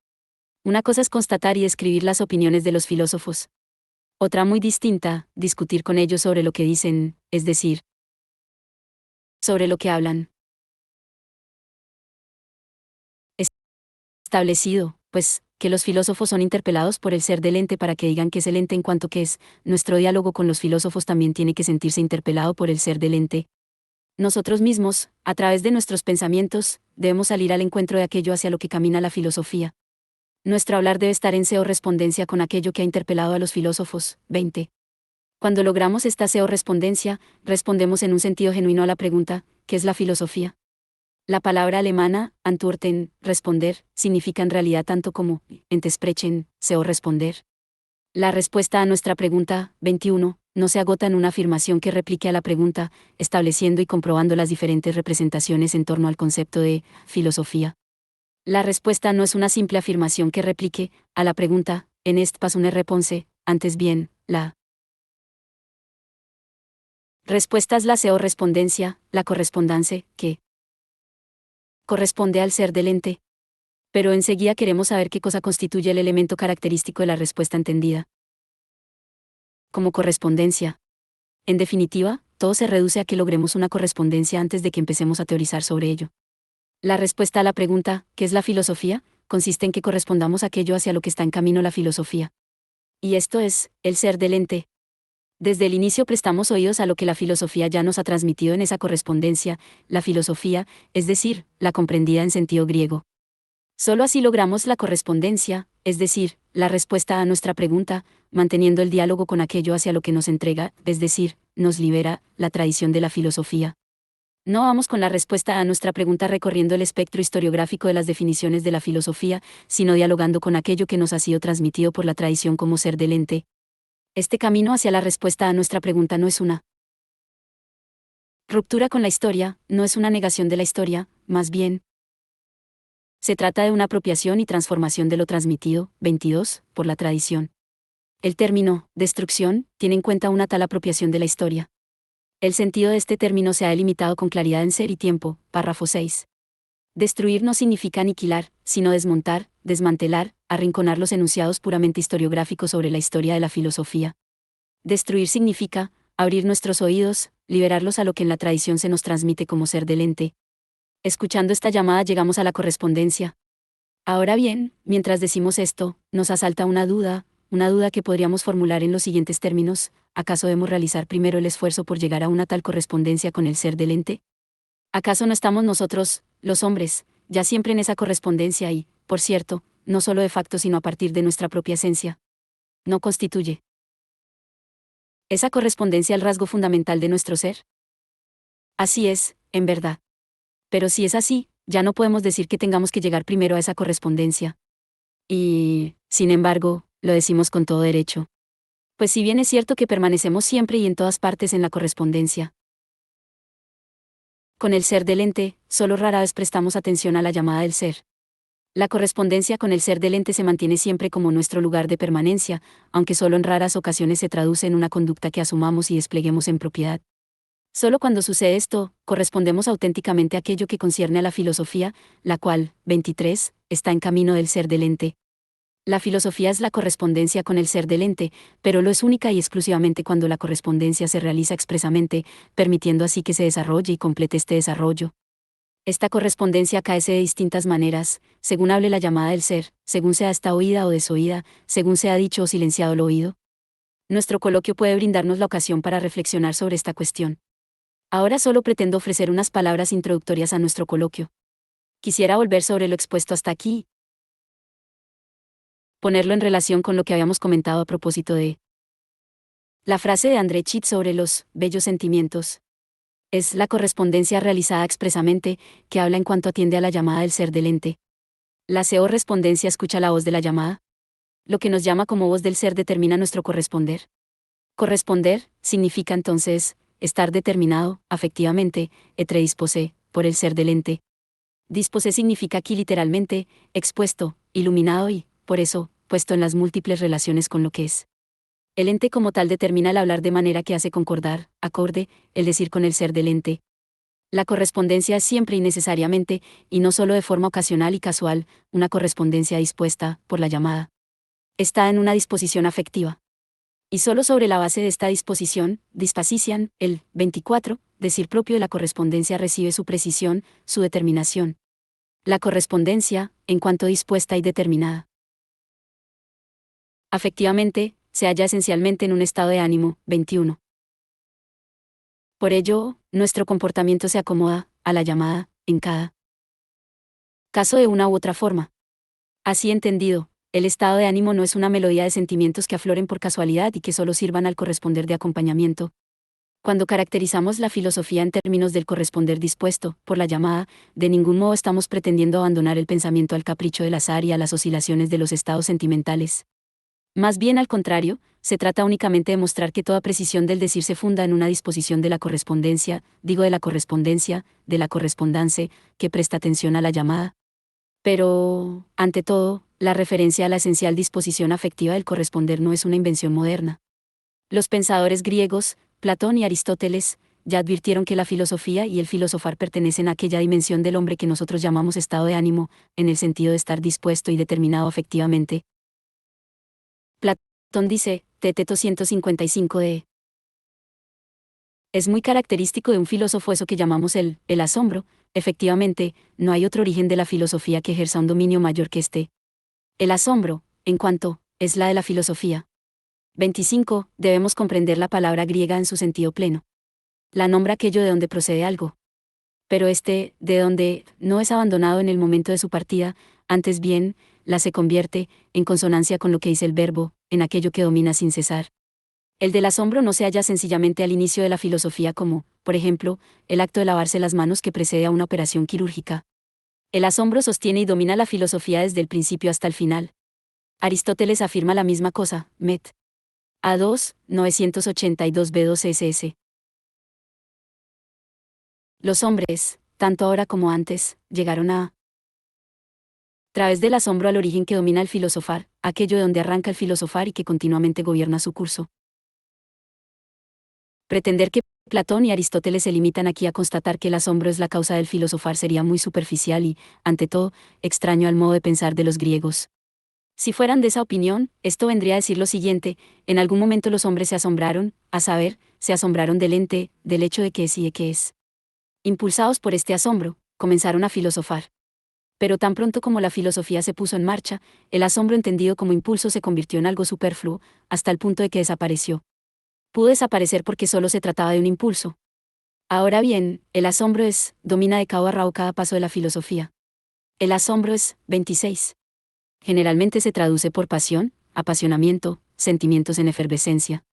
Una cosa es constatar y describir las opiniones de los filósofos. Otra muy distinta, discutir con ellos sobre lo que dicen, es decir, sobre lo que hablan. Establecido, pues, que los filósofos son interpelados por el ser del ente para que digan que es el ente en cuanto que es, nuestro diálogo con los filósofos también tiene que sentirse interpelado por el ser del ente. Nosotros mismos, a través de nuestros pensamientos, debemos salir al encuentro de aquello hacia lo que camina la filosofía. Nuestro hablar debe estar en seo-respondencia con aquello que ha interpelado a los filósofos. 20. Cuando logramos esta seo-respondencia, respondemos en un sentido genuino a la pregunta, ¿qué es la filosofía? La palabra alemana, antworten, responder, significa en realidad tanto como, entesprechen, o responder. La respuesta a nuestra pregunta, 21, no se agota en una afirmación que replique a la pregunta, estableciendo y comprobando las diferentes representaciones en torno al concepto de filosofía. La respuesta no es una simple afirmación que replique a la pregunta, en est pas une réponse, antes bien, la respuesta es la respondencia, la correspondance, que corresponde al ser del ente. Pero enseguida queremos saber qué cosa constituye el elemento característico de la respuesta entendida como correspondencia. En definitiva, todo se reduce a que logremos una correspondencia antes de que empecemos a teorizar sobre ello. La respuesta a la pregunta, ¿qué es la filosofía?, consiste en que correspondamos a aquello hacia lo que está en camino la filosofía. Y esto es, el ser del ente. Desde el inicio prestamos oídos a lo que la filosofía ya nos ha transmitido en esa correspondencia, la filosofía, es decir, la comprendida en sentido griego. Solo así logramos la correspondencia, es decir, la respuesta a nuestra pregunta, manteniendo el diálogo con aquello hacia lo que nos entrega, es decir, nos libera, la tradición de la filosofía. No vamos con la respuesta a nuestra pregunta recorriendo el espectro historiográfico de las definiciones de la filosofía, sino dialogando con aquello que nos ha sido transmitido por la tradición como ser del ente. Este camino hacia la respuesta a nuestra pregunta no es una ruptura con la historia, no es una negación de la historia, más bien, se trata de una apropiación y transformación de lo transmitido, 22, por la tradición. El término, destrucción, tiene en cuenta una tal apropiación de la historia. El sentido de este término se ha delimitado con claridad en Ser y Tiempo, párrafo 6. Destruir no significa aniquilar, sino desmontar, desmantelar, arrinconar los enunciados puramente historiográficos sobre la historia de la filosofía. Destruir significa abrir nuestros oídos, liberarlos a lo que en la tradición se nos transmite como ser del ente. Escuchando esta llamada llegamos a la correspondencia. Ahora bien, mientras decimos esto, nos asalta una duda que podríamos formular en los siguientes términos: ¿acaso debemos realizar primero el esfuerzo por llegar a una tal correspondencia con el ser del ente? ¿Acaso no estamos nosotros, los hombres, ya siempre en esa correspondencia y, por cierto, no solo de facto sino a partir de nuestra propia esencia? ¿No constituye esa correspondencia el rasgo fundamental de nuestro ser? Así es, en verdad. Pero si es así, ya no podemos decir que tengamos que llegar primero a esa correspondencia. Y, sin embargo, lo decimos con todo derecho. Pues si bien es cierto que permanecemos siempre y en todas partes en la correspondencia con el ser del ente, solo rara vez prestamos atención a la llamada del ser. La correspondencia con el ser del ente se mantiene siempre como nuestro lugar de permanencia, aunque solo en raras ocasiones se traduce en una conducta que asumamos y despleguemos en propiedad. Solo cuando sucede esto, correspondemos auténticamente a aquello que concierne a la filosofía, la cual, 23, está en camino del ser del ente. La filosofía es la correspondencia con el ser del ente, pero lo es única y exclusivamente cuando la correspondencia se realiza expresamente, permitiendo así que se desarrolle y complete este desarrollo. Esta correspondencia caece de distintas maneras, según hable la llamada del ser, según sea esta oída o desoída, según sea dicho o silenciado lo oído. Nuestro coloquio puede brindarnos la ocasión para reflexionar sobre esta cuestión. Ahora solo pretendo ofrecer unas palabras introductorias a nuestro coloquio. Quisiera volver sobre lo expuesto hasta aquí, ponerlo en relación con lo que habíamos comentado a propósito de la frase de André Gide sobre los bellos sentimientos. Es la correspondencia realizada expresamente, que habla en cuanto atiende a la llamada del ser del ente. La correspondencia escucha la voz de la llamada. Lo que nos llama como voz del ser determina nuestro corresponder. Corresponder significa entonces estar determinado, afectivamente, etre disposé, por el ser del ente. Disposé significa aquí literalmente, expuesto, iluminado y, por eso, puesto en las múltiples relaciones con lo que es. El ente como tal determina el hablar de manera que hace concordar, acorde, el decir con el ser del ente. La correspondencia es siempre y necesariamente, y no solo de forma ocasional y casual, una correspondencia dispuesta, por la llamada. Está en una disposición afectiva. Y solo sobre la base de esta disposición, disposition, el 24, decir propio de la correspondencia recibe su precisión, su determinación. La correspondencia, en cuanto dispuesta y determinada, afectivamente, se halla esencialmente en un estado de ánimo, 21. Por ello, nuestro comportamiento se acomoda a la llamada, en cada caso de una u otra forma. Así entendido, el estado de ánimo no es una melodía de sentimientos que afloren por casualidad y que solo sirvan al corresponder de acompañamiento. Cuando caracterizamos la filosofía en términos del corresponder dispuesto, por la llamada, de ningún modo estamos pretendiendo abandonar el pensamiento al capricho del azar y a las oscilaciones de los estados sentimentales. Más bien al contrario, se trata únicamente de mostrar que toda precisión del decir se funda en una disposición de la correspondencia, de la correspondencia, de la correspondance, que presta atención a la llamada. Pero, ante todo, la referencia a la esencial disposición afectiva del corresponder no es una invención moderna. Los pensadores griegos, Platón y Aristóteles, ya advirtieron que la filosofía y el filosofar pertenecen a aquella dimensión del hombre que nosotros llamamos estado de ánimo, en el sentido de estar dispuesto y determinado afectivamente. Platón dice, Teteto 155 de. Es muy característico de un filósofo eso que llamamos el asombro. Efectivamente, no hay otro origen de la filosofía que ejerza un dominio mayor que este. El asombro, en cuanto, es la de la filosofía. 25. Debemos comprender la palabra griega en su sentido pleno. La nombra aquello de donde procede algo. Pero de donde, no es abandonado en el momento de su partida, antes bien, la se convierte, en consonancia con lo que dice el verbo, en aquello que domina sin cesar. El del asombro no se halla sencillamente al inicio de la filosofía como, por ejemplo, el acto de lavarse las manos que precede a una operación quirúrgica. El asombro sostiene y domina la filosofía desde el principio hasta el final. Aristóteles afirma la misma cosa, Met. A2, 982 B2 SS. Los hombres, tanto ahora como antes, llegaron a través del asombro al origen que domina el filosofar, aquello de donde arranca el filosofar y que continuamente gobierna su curso. Pretender que Platón y Aristóteles se limitan aquí a constatar que el asombro es la causa del filosofar sería muy superficial y, ante todo, extraño al modo de pensar de los griegos. Si fueran de esa opinión, esto vendría a decir lo siguiente: en algún momento los hombres se asombraron, a saber, se asombraron del ente, del hecho de que es y de que es. Impulsados por este asombro, comenzaron a filosofar. Pero tan pronto como la filosofía se puso en marcha, el asombro entendido como impulso se convirtió en algo superfluo, hasta el punto de que desapareció. Pudo desaparecer porque solo se trataba de un impulso. Ahora bien, el asombro domina de cabo a rabo cada paso de la filosofía. El asombro 26. Generalmente se traduce por pasión, apasionamiento, sentimientos en efervescencia.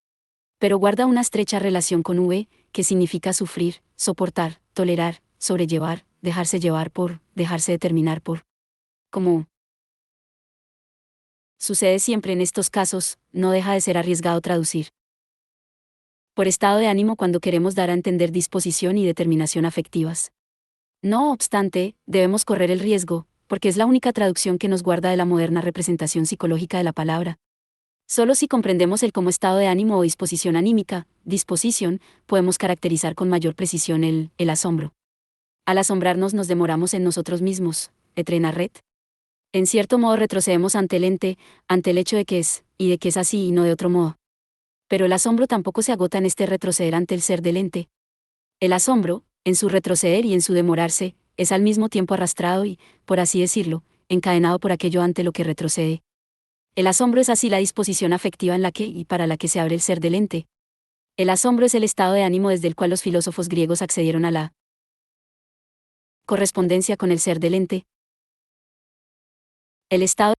Pero guarda una estrecha relación con que significa sufrir, soportar, tolerar, sobrellevar, dejarse llevar por, dejarse determinar por. Como sucede siempre en estos casos, no deja de ser arriesgado traducir por estado de ánimo cuando queremos dar a entender disposición y determinación afectivas. No obstante, debemos correr el riesgo, porque es la única traducción que nos guarda de la moderna representación psicológica de la palabra. Solo si comprendemos el como estado de ánimo o disposición anímica, disposición, podemos caracterizar con mayor precisión el asombro. Al asombrarnos nos demoramos en nosotros mismos, etrenarret. En cierto modo retrocedemos ante el ente, ante el hecho de que es, y de que es así y no de otro modo. Pero el asombro tampoco se agota en este retroceder ante el ser del ente. El asombro, en su retroceder y en su demorarse, es al mismo tiempo arrastrado y, por así decirlo, encadenado por aquello ante lo que retrocede. El asombro es así la disposición afectiva en la que y para la que se abre el ser del ente. El asombro es el estado de ánimo desde el cual los filósofos griegos accedieron a la correspondencia con el ser del ente. El estado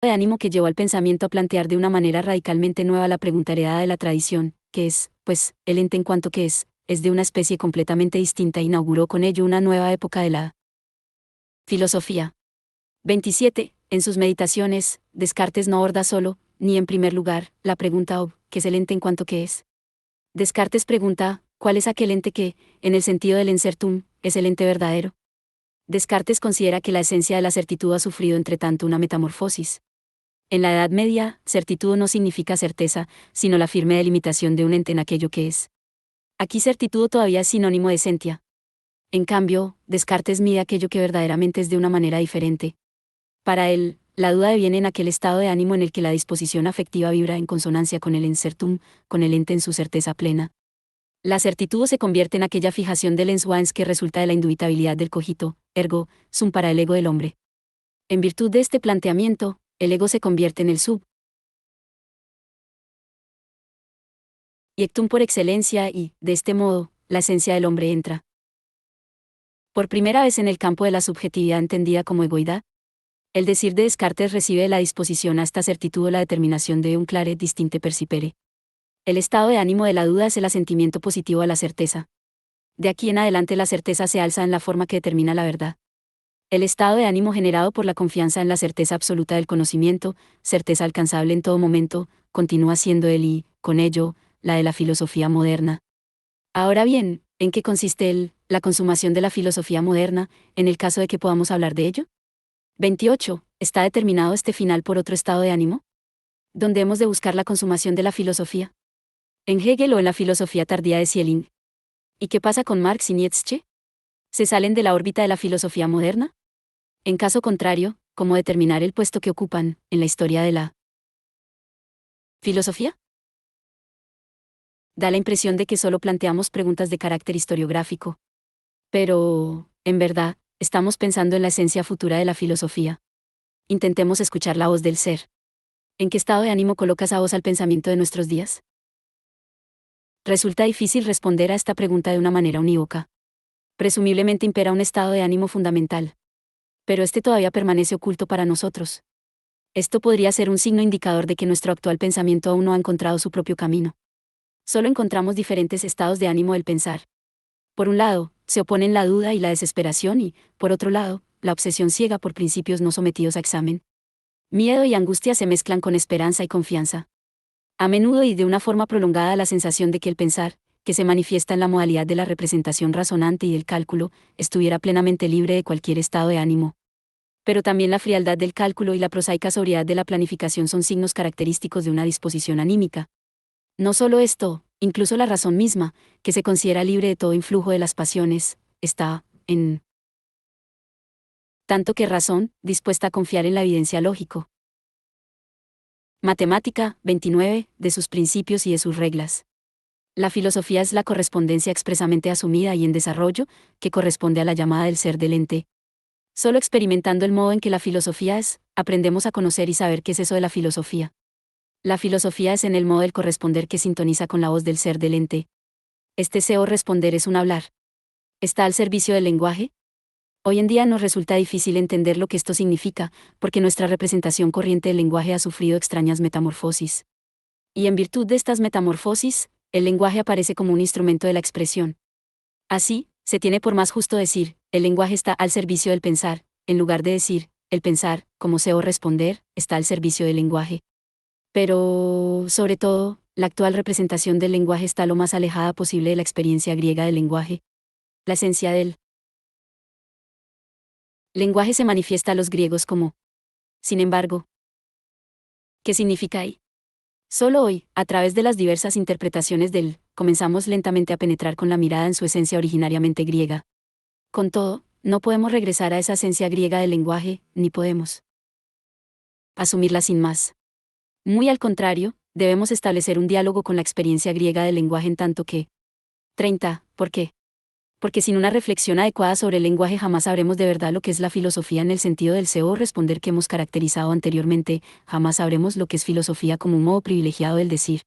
de ánimo que llevó al pensamiento a plantear de una manera radicalmente nueva la pregunta heredada de la tradición, que es, pues, el ente en cuanto que es de una especie completamente distinta e inauguró con ello una nueva época de la filosofía. 27. En sus meditaciones, Descartes no aborda solo, ni en primer lugar, la pregunta ¿qué es el ente en cuanto que es? Descartes pregunta, ¿cuál es aquel ente que, en el sentido del encertum, es el ente verdadero? Descartes considera que la esencia de la certitud ha sufrido entre tanto una metamorfosis. En la Edad Media, certitud no significa certeza, sino la firme delimitación de un ente en aquello que es. Aquí certitud todavía es sinónimo de esencia. En cambio, Descartes mide aquello que verdaderamente es de una manera diferente. Para él, la duda deviene en aquel estado de ánimo en el que la disposición afectiva vibra en consonancia con el encertum, con el ente en su certeza plena. La certitud se convierte en aquella fijación del ens oans que resulta de la indubitabilidad del cogito, ergo, sum para el ego del hombre. En virtud de este planteamiento, el ego se convierte en el sub yectum por excelencia y, de este modo, la esencia del hombre entra por primera vez en el campo de la subjetividad entendida como egoidad. El decir de Descartes recibe la disposición a esta certitud o la determinación de un claret distinte percipere. El estado de ánimo de la duda es el asentimiento positivo a la certeza. De aquí en adelante la certeza se alza en la forma que determina la verdad. El estado de ánimo generado por la confianza en la certeza absoluta del conocimiento, certeza alcanzable en todo momento, continúa siendo y, con ello, la de la filosofía moderna. Ahora bien, ¿en qué consiste la consumación de la filosofía moderna, en el caso de que podamos hablar de ello? 28. ¿Está determinado este final por otro estado de ánimo? ¿Dónde hemos de buscar la consumación de la filosofía? ¿En Hegel o en la filosofía tardía de Schelling? ¿Y qué pasa con Marx y Nietzsche? ¿Se salen de la órbita de la filosofía moderna? En caso contrario, ¿cómo determinar el puesto que ocupan en la historia de la filosofía? Da la impresión de que solo planteamos preguntas de carácter historiográfico. Pero, en verdad, estamos pensando en la esencia futura de la filosofía. Intentemos escuchar la voz del ser. ¿En qué estado de ánimo colocas a vos al pensamiento de nuestros días? Resulta difícil responder a esta pregunta de una manera unívoca. Presumiblemente impera un estado de ánimo fundamental. Pero este todavía permanece oculto para nosotros. Esto podría ser un signo indicador de que nuestro actual pensamiento aún no ha encontrado su propio camino. Solo encontramos diferentes estados de ánimo del pensar. Por un lado, se oponen la duda y la desesperación y, por otro lado, la obsesión ciega por principios no sometidos a examen. Miedo y angustia se mezclan con esperanza y confianza. A menudo y de una forma prolongada la sensación de que el pensar, que se manifiesta en la modalidad de la representación razonante y del cálculo, estuviera plenamente libre de cualquier estado de ánimo. Pero también la frialdad del cálculo y la prosaica sobriedad de la planificación son signos característicos de una disposición anímica. No solo esto, incluso la razón misma, que se considera libre de todo influjo de las pasiones, está, en tanto que razón, dispuesta a confiar en la evidencia lógico. Matemática, 29, de sus principios y de sus reglas. La filosofía es la correspondencia expresamente asumida y en desarrollo, que corresponde a la llamada del ser del ente. Solo experimentando el modo en que la filosofía es, aprendemos a conocer y saber qué es eso de la filosofía. La filosofía es en el modo del corresponder que sintoniza con la voz del ser del ente. Este ser o responder es un hablar. ¿Está al servicio del lenguaje? Hoy en día nos resulta difícil entender lo que esto significa, porque nuestra representación corriente del lenguaje ha sufrido extrañas metamorfosis. Y en virtud de estas metamorfosis, el lenguaje aparece como un instrumento de la expresión. Así, se tiene por más justo decir, el lenguaje está al servicio del pensar, en lugar de decir, el pensar, como se o responder, está al servicio del lenguaje. Pero, sobre todo, la actual representación del lenguaje está lo más alejada posible de la experiencia griega del lenguaje. La esencia del lenguaje se manifiesta a los griegos como, sin embargo, ¿qué significa ahí? Solo hoy, a través de las diversas interpretaciones del, comenzamos lentamente a penetrar con la mirada en su esencia originariamente griega. Con todo, no podemos regresar a esa esencia griega del lenguaje, ni podemos asumirla sin más. Muy al contrario, debemos establecer un diálogo con la experiencia griega del lenguaje en tanto que 30. ¿Por qué? Porque sin una reflexión adecuada sobre el lenguaje jamás sabremos de verdad lo que es la filosofía en el sentido del ser o responder que hemos caracterizado anteriormente, jamás sabremos lo que es filosofía como un modo privilegiado del decir.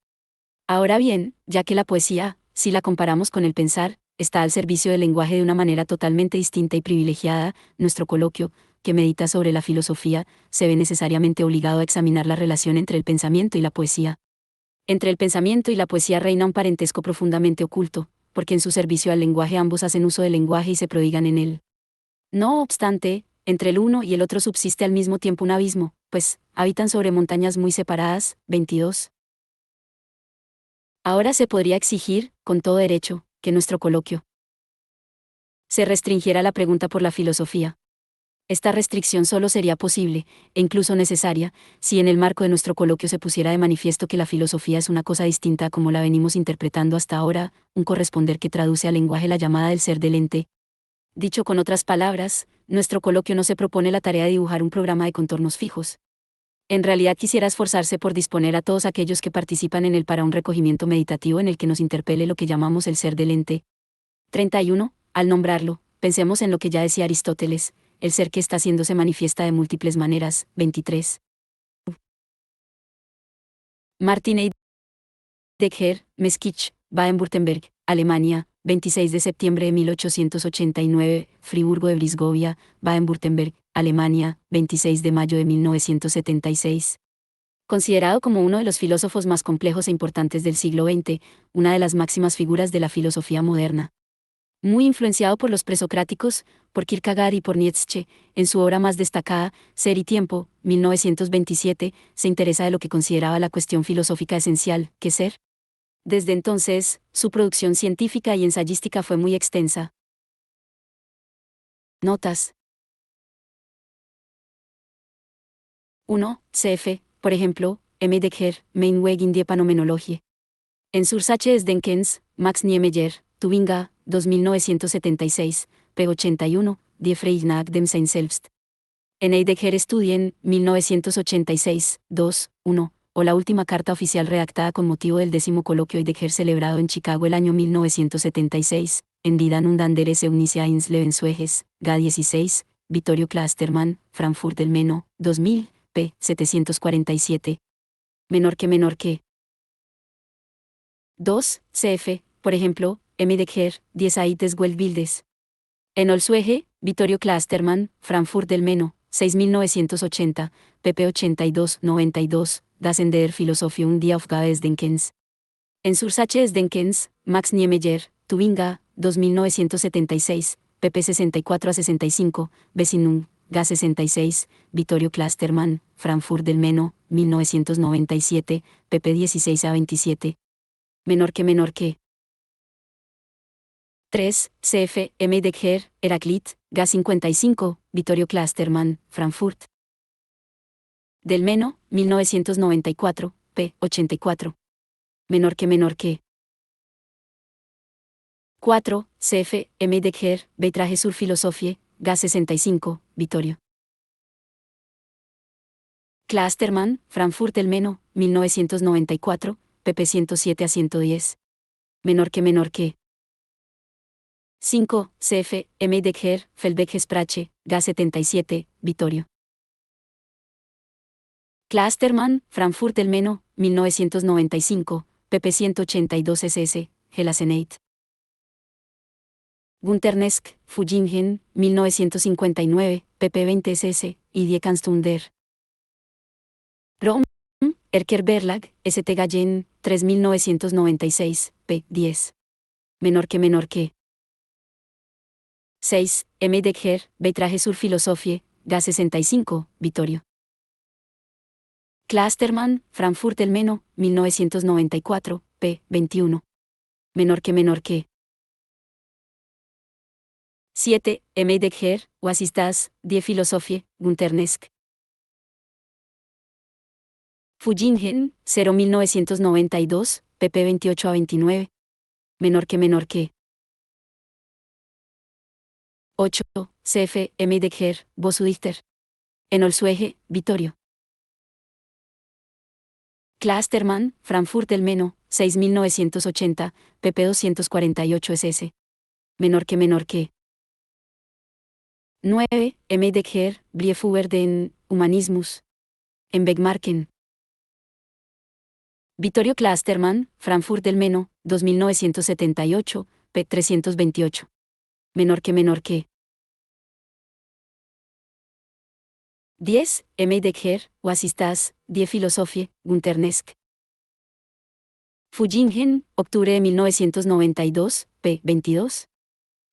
Ahora bien, ya que la poesía, si la comparamos con el pensar, está al servicio del lenguaje de una manera totalmente distinta y privilegiada, nuestro coloquio, que medita sobre la filosofía, se ve necesariamente obligado a examinar la relación entre el pensamiento y la poesía. Entre el pensamiento y la poesía reina un parentesco profundamente oculto, porque en su servicio al lenguaje ambos hacen uso del lenguaje y se prodigan en él. No obstante, entre el uno y el otro subsiste al mismo tiempo un abismo, pues, habitan sobre montañas muy separadas. 22. Ahora se podría exigir, con todo derecho, que nuestro coloquio se restringiera a la pregunta por la filosofía. Esta restricción solo sería posible, e incluso necesaria, si en el marco de nuestro coloquio se pusiera de manifiesto que la filosofía es una cosa distinta a como la venimos interpretando hasta ahora, un corresponder que traduce al lenguaje la llamada del ser del ente. Dicho con otras palabras, nuestro coloquio no se propone la tarea de dibujar un programa de contornos fijos. En realidad quisiera esforzarse por disponer a todos aquellos que participan en él para un recogimiento meditativo en el que nos interpele lo que llamamos el ser del ente. 31. Al nombrarlo, pensemos en lo que ya decía Aristóteles, el ser que está haciéndose manifiesta de múltiples maneras. 23. Martin Heidegger, Meschich, Baden-Württemberg, Alemania, 26 de septiembre de 1889, Friburgo de Brisgovia, Baden-Württemberg, Alemania, 26 de mayo de 1976. Considerado como uno de los filósofos más complejos e importantes del siglo XX, una de las máximas figuras de la filosofía moderna. Muy influenciado por los presocráticos, por Kierkegaard y por Nietzsche, en su obra más destacada, Ser y Tiempo, 1927, se interesa de lo que consideraba la cuestión filosófica esencial, ¿qué ser? Desde entonces, su producción científica y ensayística fue muy extensa. Notas. 1. Cf., por ejemplo, M. Heidegger, Mein Weg in die Phänomenologie. En Sursache des Denkens, Max Niemeyer, Tübingen, 2976, p. 81, Die Frage nach dem Sein selbst. En Heidegger Studien, 1986, 2, 1, o la última carta oficial redactada con motivo del 10º coloquio Heidegger celebrado en Chicago el año 1976, en Didan und anderes Eunice ins Lebensweges, GA 16, Vittorio Klastermann, Frankfurt del Meno, 2000, p. 747. menor que 2, cf, por ejemplo, M. Decker, 10 Aites Weltbildes. En Olsuege, Vittorio Klastermann, Frankfurt del Meno, 6980, pp 82-92, Das in der Philosophie die Aufgabe des Denkens. En Sursache des Denkens, Max Niemeyer, Tubinga, 2976, pp 64-65, Besinum, Ga 66, Vittorio Klastermann, Frankfurt del Meno, 1997, pp 16-27. Menor que 3, cf. M. Decker, Heraclit, Ga 55, Vittorio Klastermann, Frankfurt del Meno, 1994, p. 84. Menor que 4, cf. M. Decker, Beitrage sur Philosophie, Ga 65, Vittorio Klastermann, Frankfurt del Meno, 1994, pp 107-110. Menor que 5, cf. M. Decker, Felbeck Sprache, Ga 77, Vittorio Klastermann, Frankfurt del Meno, 1995, pp 182 ss, Gelasenate. Gunter Nesk, Fujingen, 1959, pp 20 ss, y Die Kannstunder. Rom, Erker Verlag, St. Gallen, 3996, p. 10. Menor que 6, M. Decker, Beitrage sur Philosophie, Ga 65, Vittorio Klastermann, Frankfurt del Meno, 1994, p. 21. Menor que 7, M. Decker, Was ist das, Die Philosophie, Gunter Nesk. Fujingen, 0 1992, pp 28-29. Menor que 8, cf. M. Decker, Bosudichter. En Olsuege, Vittorio Klastermann, Frankfurt del Meno, 6980, pp 248 ss. Menor que 9, M. Decker, Brief über den Humanismus. En Begmarken. Vittorio Klastermann, Frankfurt del Meno, 2978, p. 328. Menor que 10, M. Decker, Was ist das, Die Philosophie, Gunter Nesk. Fujingen, octubre de 1992, p. 22.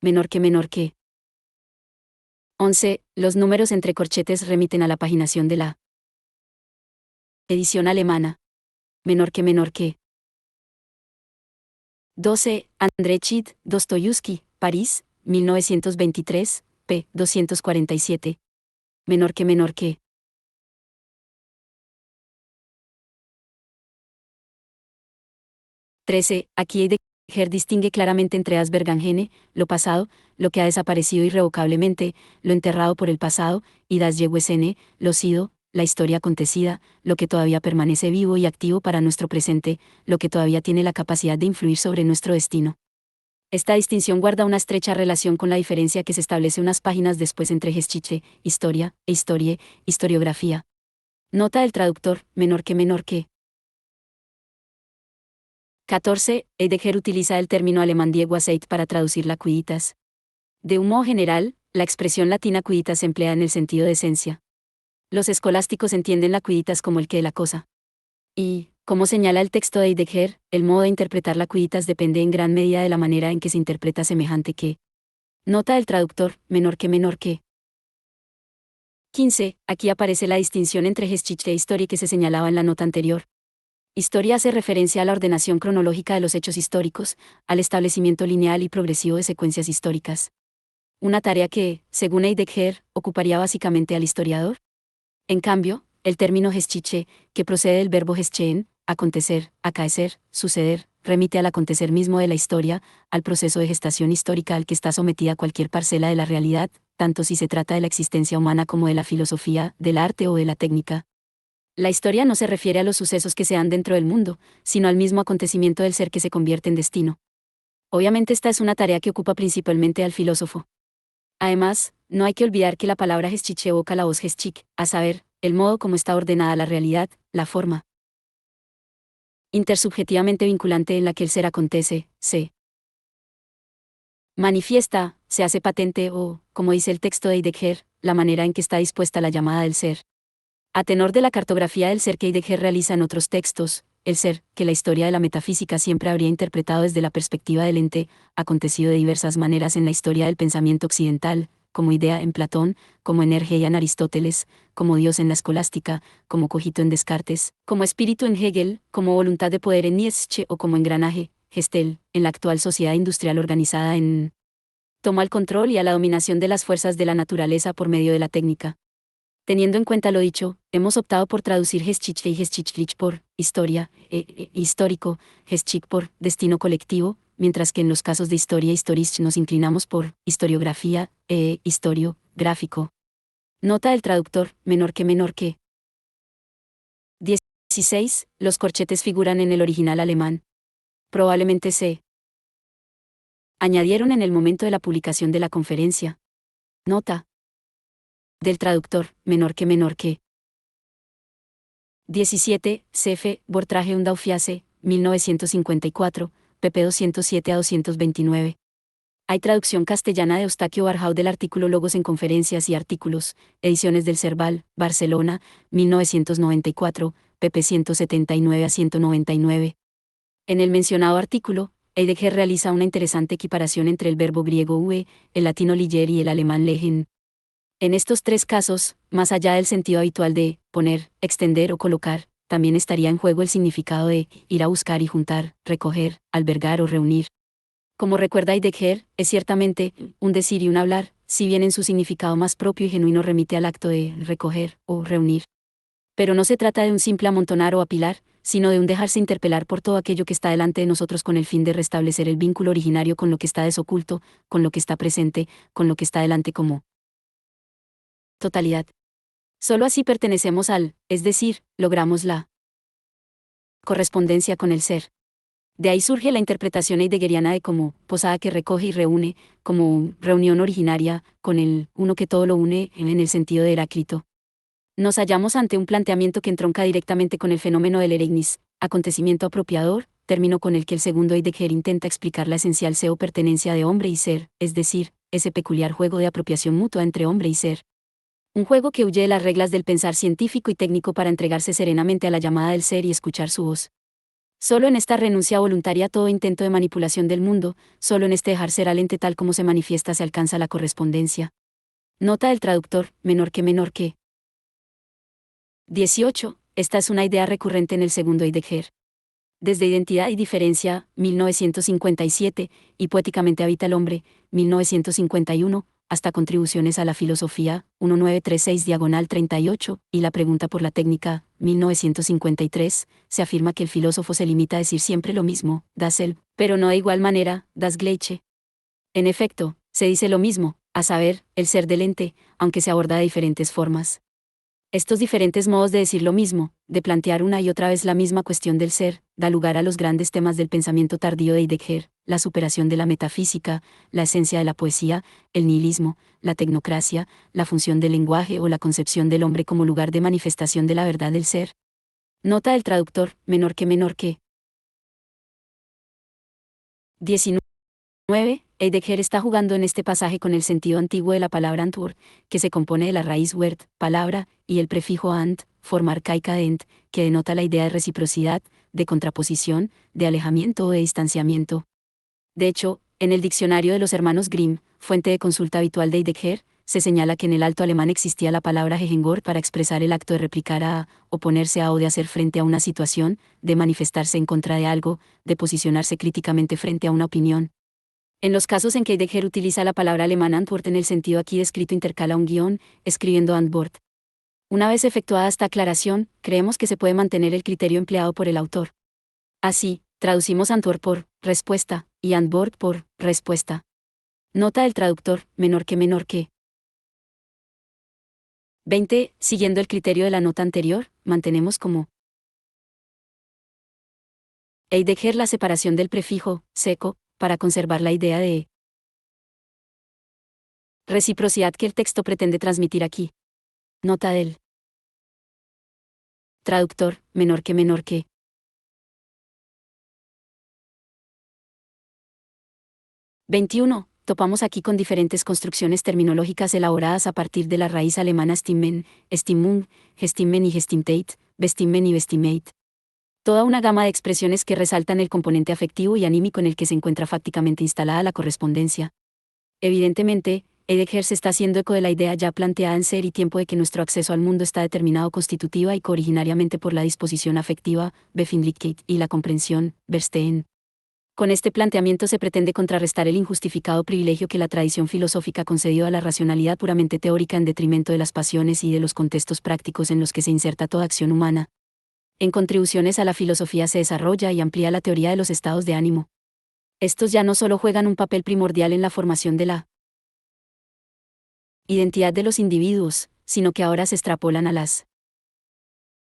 Menor que 11, los números entre corchetes remiten a la paginación de la edición alemana. Menor que 12, André Chid, Dostoyevsky, París, 1923, p. 247. Menor que 13, aquí Heidegger distingue claramente entre das Vergangene, lo pasado, lo que ha desaparecido irrevocablemente, lo enterrado por el pasado, y das Gewesene, lo sido, la historia acontecida, lo que todavía permanece vivo y activo para nuestro presente, lo que todavía tiene la capacidad de influir sobre nuestro destino. Esta distinción guarda una estrecha relación con la diferencia que se establece unas páginas después entre Geschichte, historia, e historie, historiografía. Nota del traductor, menor que 14. Heidegger utiliza el término alemán Die Weisheit para traducir la quiditas. De un modo general, la expresión latina quiditas se emplea en el sentido de esencia. Los escolásticos entienden la quiditas como el qué de la cosa. Y, como señala el texto de Heidegger, el modo de interpretar la quiditas depende en gran medida de la manera en que se interpreta semejante que. Nota del traductor, menor que 15. Aquí aparece la distinción entre Geschichte e Historia que se señalaba en la nota anterior. Historia hace referencia a la ordenación cronológica de los hechos históricos, al establecimiento lineal y progresivo de secuencias históricas. Una tarea que, según Heidegger, ocuparía básicamente al historiador. En cambio, el término Geschichte, que procede del verbo geschehen, acontecer, acaecer, suceder, remite al acontecer mismo de la historia, al proceso de gestación histórica al que está sometida cualquier parcela de la realidad, tanto si se trata de la existencia humana como de la filosofía, del arte o de la técnica. La historia no se refiere a los sucesos que se dan dentro del mundo, sino al mismo acontecimiento del ser que se convierte en destino. Obviamente esta es una tarea que ocupa principalmente al filósofo. Además, no hay que olvidar que la palabra Geschichte evoca la voz Geschick, a saber, el modo como está ordenada la realidad, la forma. intersubjetivamente vinculante en la que el ser acontece, se manifiesta, se hace patente o, como dice el texto de Heidegger, la manera en que está dispuesta la llamada del ser. A tenor de la cartografía del ser que Heidegger realiza en otros textos, el ser, que la historia de la metafísica siempre habría interpretado desde la perspectiva del ente, acontecido de diversas maneras en la historia del pensamiento occidental, como idea en Platón, como energía en Aristóteles, como Dios en la escolástica, como cogito en Descartes, como espíritu en Hegel, como voluntad de poder en Nietzsche o como engranaje, Gestel, en la actual sociedad industrial organizada en toma al control y a la dominación de las fuerzas de la naturaleza por medio de la técnica. Teniendo en cuenta lo dicho, hemos optado por traducir Geschichte y Geschichtlich por historia, histórico, Geschick por destino colectivo, mientras que en los casos de historia historisch nos inclinamos por historiografía, historio, gráfico. Nota del traductor, menor que. 16. Los corchetes figuran en el original alemán. Probablemente se añadieron en el momento de la publicación de la conferencia. Nota del traductor, menor que. 17. CF, Vortrage und Auffassung, 1954, pp 207 a 229. Hay traducción castellana de Eustaquio Barjau del artículo Logos en Conferencias y Artículos, Ediciones del Cerval, Barcelona, 1994, pp 179 a 199. En el mencionado artículo, Heidegger realiza una interesante equiparación entre el verbo griego ue, el latino liger y el alemán legen. En estos tres casos, más allá del sentido habitual de poner, extender o colocar, también estaría en juego el significado de ir a buscar y juntar, recoger, albergar o reunir. Como recuerda Heidegger, es ciertamente un decir y un hablar, si bien en su significado más propio y genuino remite al acto de recoger o reunir. Pero no se trata de un simple amontonar o apilar, sino de un dejarse interpelar por todo aquello que está delante de nosotros con el fin de restablecer el vínculo originario con lo que está desoculto, con lo que está presente, con lo que está delante como totalidad. Solo así pertenecemos al, es decir, logramos la correspondencia con el ser. De ahí surge la interpretación heideggeriana de como posada que recoge y reúne, como reunión originaria, con el uno que todo lo une en el sentido de Heráclito. Nos hallamos ante un planteamiento que entronca directamente con el fenómeno del ereignis, acontecimiento apropiador, término con el que el segundo Heidegger intenta explicar la esencial seo pertenencia de hombre y ser, es decir, ese peculiar juego de apropiación mutua entre hombre y ser. Un juego que huye de las reglas del pensar científico y técnico para entregarse serenamente a la llamada del ser y escuchar su voz. Solo en esta renuncia voluntaria a todo intento de manipulación del mundo, solo en este dejar ser al ente tal como se manifiesta se alcanza la correspondencia. Nota del traductor, menor que. 18. Esta es una idea recurrente en el segundo Heidegger. Desde Identidad y Diferencia, 1957, y Poéticamente habita el hombre, 1951, hasta Contribuciones a la Filosofía, 1936-38, y La Pregunta por la Técnica, 1953, se afirma que el filósofo se limita a decir siempre lo mismo, das Selbst, pero no de igual manera, das Gleiche. En efecto, se dice lo mismo, a saber, el ser del ente, aunque se aborda de diferentes formas. Estos diferentes modos de decir lo mismo, de plantear una y otra vez la misma cuestión del ser, da lugar a los grandes temas del pensamiento tardío de Heidegger, la superación de la metafísica, la esencia de la poesía, el nihilismo, la tecnocracia, la función del lenguaje o la concepción del hombre como lugar de manifestación de la verdad del ser. Nota del traductor, menor que. 19. Heidegger está jugando en este pasaje con el sentido antiguo de la palabra Antwort, que se compone de la raíz Wert, palabra, y el prefijo ant, forma arcaica de ent, que denota la idea de reciprocidad, de contraposición, de alejamiento o de distanciamiento. De hecho, en el diccionario de los hermanos Grimm, fuente de consulta habitual de Heidegger, se señala que en el alto alemán existía la palabra Gegengord para expresar el acto de replicar a, oponerse a o de hacer frente a una situación, de manifestarse en contra de algo, de posicionarse críticamente frente a una opinión. En los casos en que Heidegger utiliza la palabra alemana Antwort en el sentido aquí descrito intercala un guión, escribiendo Antwort. Una vez efectuada esta aclaración, creemos que se puede mantener el criterio empleado por el autor. Así, traducimos Antwort por respuesta y Antwort por respuesta. Nota del traductor, menor que. 20. Siguiendo el criterio de la nota anterior, mantenemos como Heidegger la separación del prefijo seco, para conservar la idea de reciprocidad que el texto pretende transmitir aquí. Nota del traductor, menor que. 21. Topamos aquí con diferentes construcciones terminológicas elaboradas a partir de la raíz alemana Stimmen, Stimmung, Gestimmen y Gestimtheit, Bestimmen y Bestimkeit. Toda una gama de expresiones que resaltan el componente afectivo y anímico en el que se encuentra fácticamente instalada la correspondencia. Evidentemente, Heidegger se está haciendo eco de la idea ya planteada en Ser y Tiempo de que nuestro acceso al mundo está determinado constitutiva y cooriginariamente por la disposición afectiva, Befindlichkeit, y la comprensión, Verstehen. Con este planteamiento se pretende contrarrestar el injustificado privilegio que la tradición filosófica concedió a la racionalidad puramente teórica en detrimento de las pasiones y de los contextos prácticos en los que se inserta toda acción humana. En contribuciones a la filosofía se desarrolla y amplía la teoría de los estados de ánimo. Estos ya no solo juegan un papel primordial en la formación de la identidad de los individuos, sino que ahora se extrapolan a las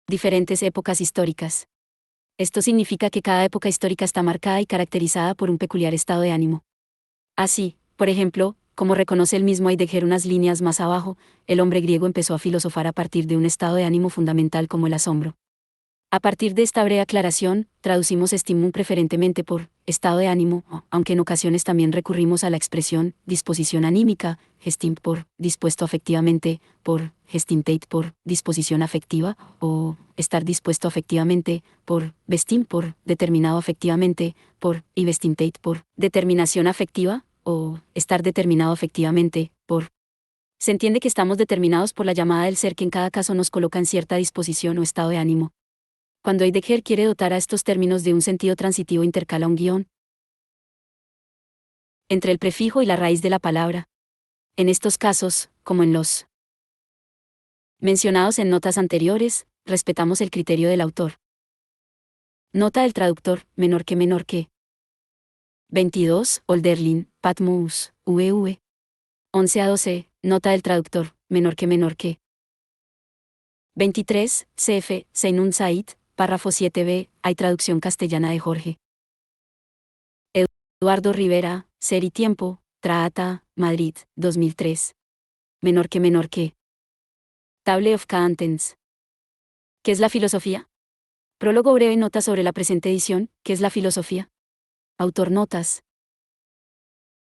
diferentes épocas históricas. Esto significa que cada época histórica está marcada y caracterizada por un peculiar estado de ánimo. Así, por ejemplo, como reconoce el mismo Heidegger unas líneas más abajo, el hombre griego empezó a filosofar a partir de un estado de ánimo fundamental como el asombro. A partir de esta breve aclaración, traducimos Stimmung preferentemente por estado de ánimo, aunque en ocasiones también recurrimos a la expresión disposición anímica, Gestimmt por dispuesto afectivamente, por Gestimtheit por disposición afectiva, o estar dispuesto afectivamente, por Bestimmt por determinado afectivamente, por y Bestimtheit por determinación afectiva, o estar determinado afectivamente, por. Se entiende que estamos determinados por la llamada del ser que en cada caso nos coloca en cierta disposición o estado de ánimo. Cuando Heidegger quiere dotar a estos términos de un sentido transitivo intercala un guión entre el prefijo y la raíz de la palabra. En estos casos, como en los mencionados en notas anteriores, respetamos el criterio del autor. Nota del traductor, menor que. 22, Olderlin, Patmos, VV. 11 a 12, nota del traductor, menor que. 23, CF, Seinun Said, párrafo 7b, hay traducción castellana de Jorge Eduardo Rivera, Ser y Tiempo, Traata, Madrid, 2003. Menor que. Table of Contents. ¿Qué es la filosofía? Prólogo breve. Nota sobre la presente edición. ¿Qué es la filosofía? Autor. Notas.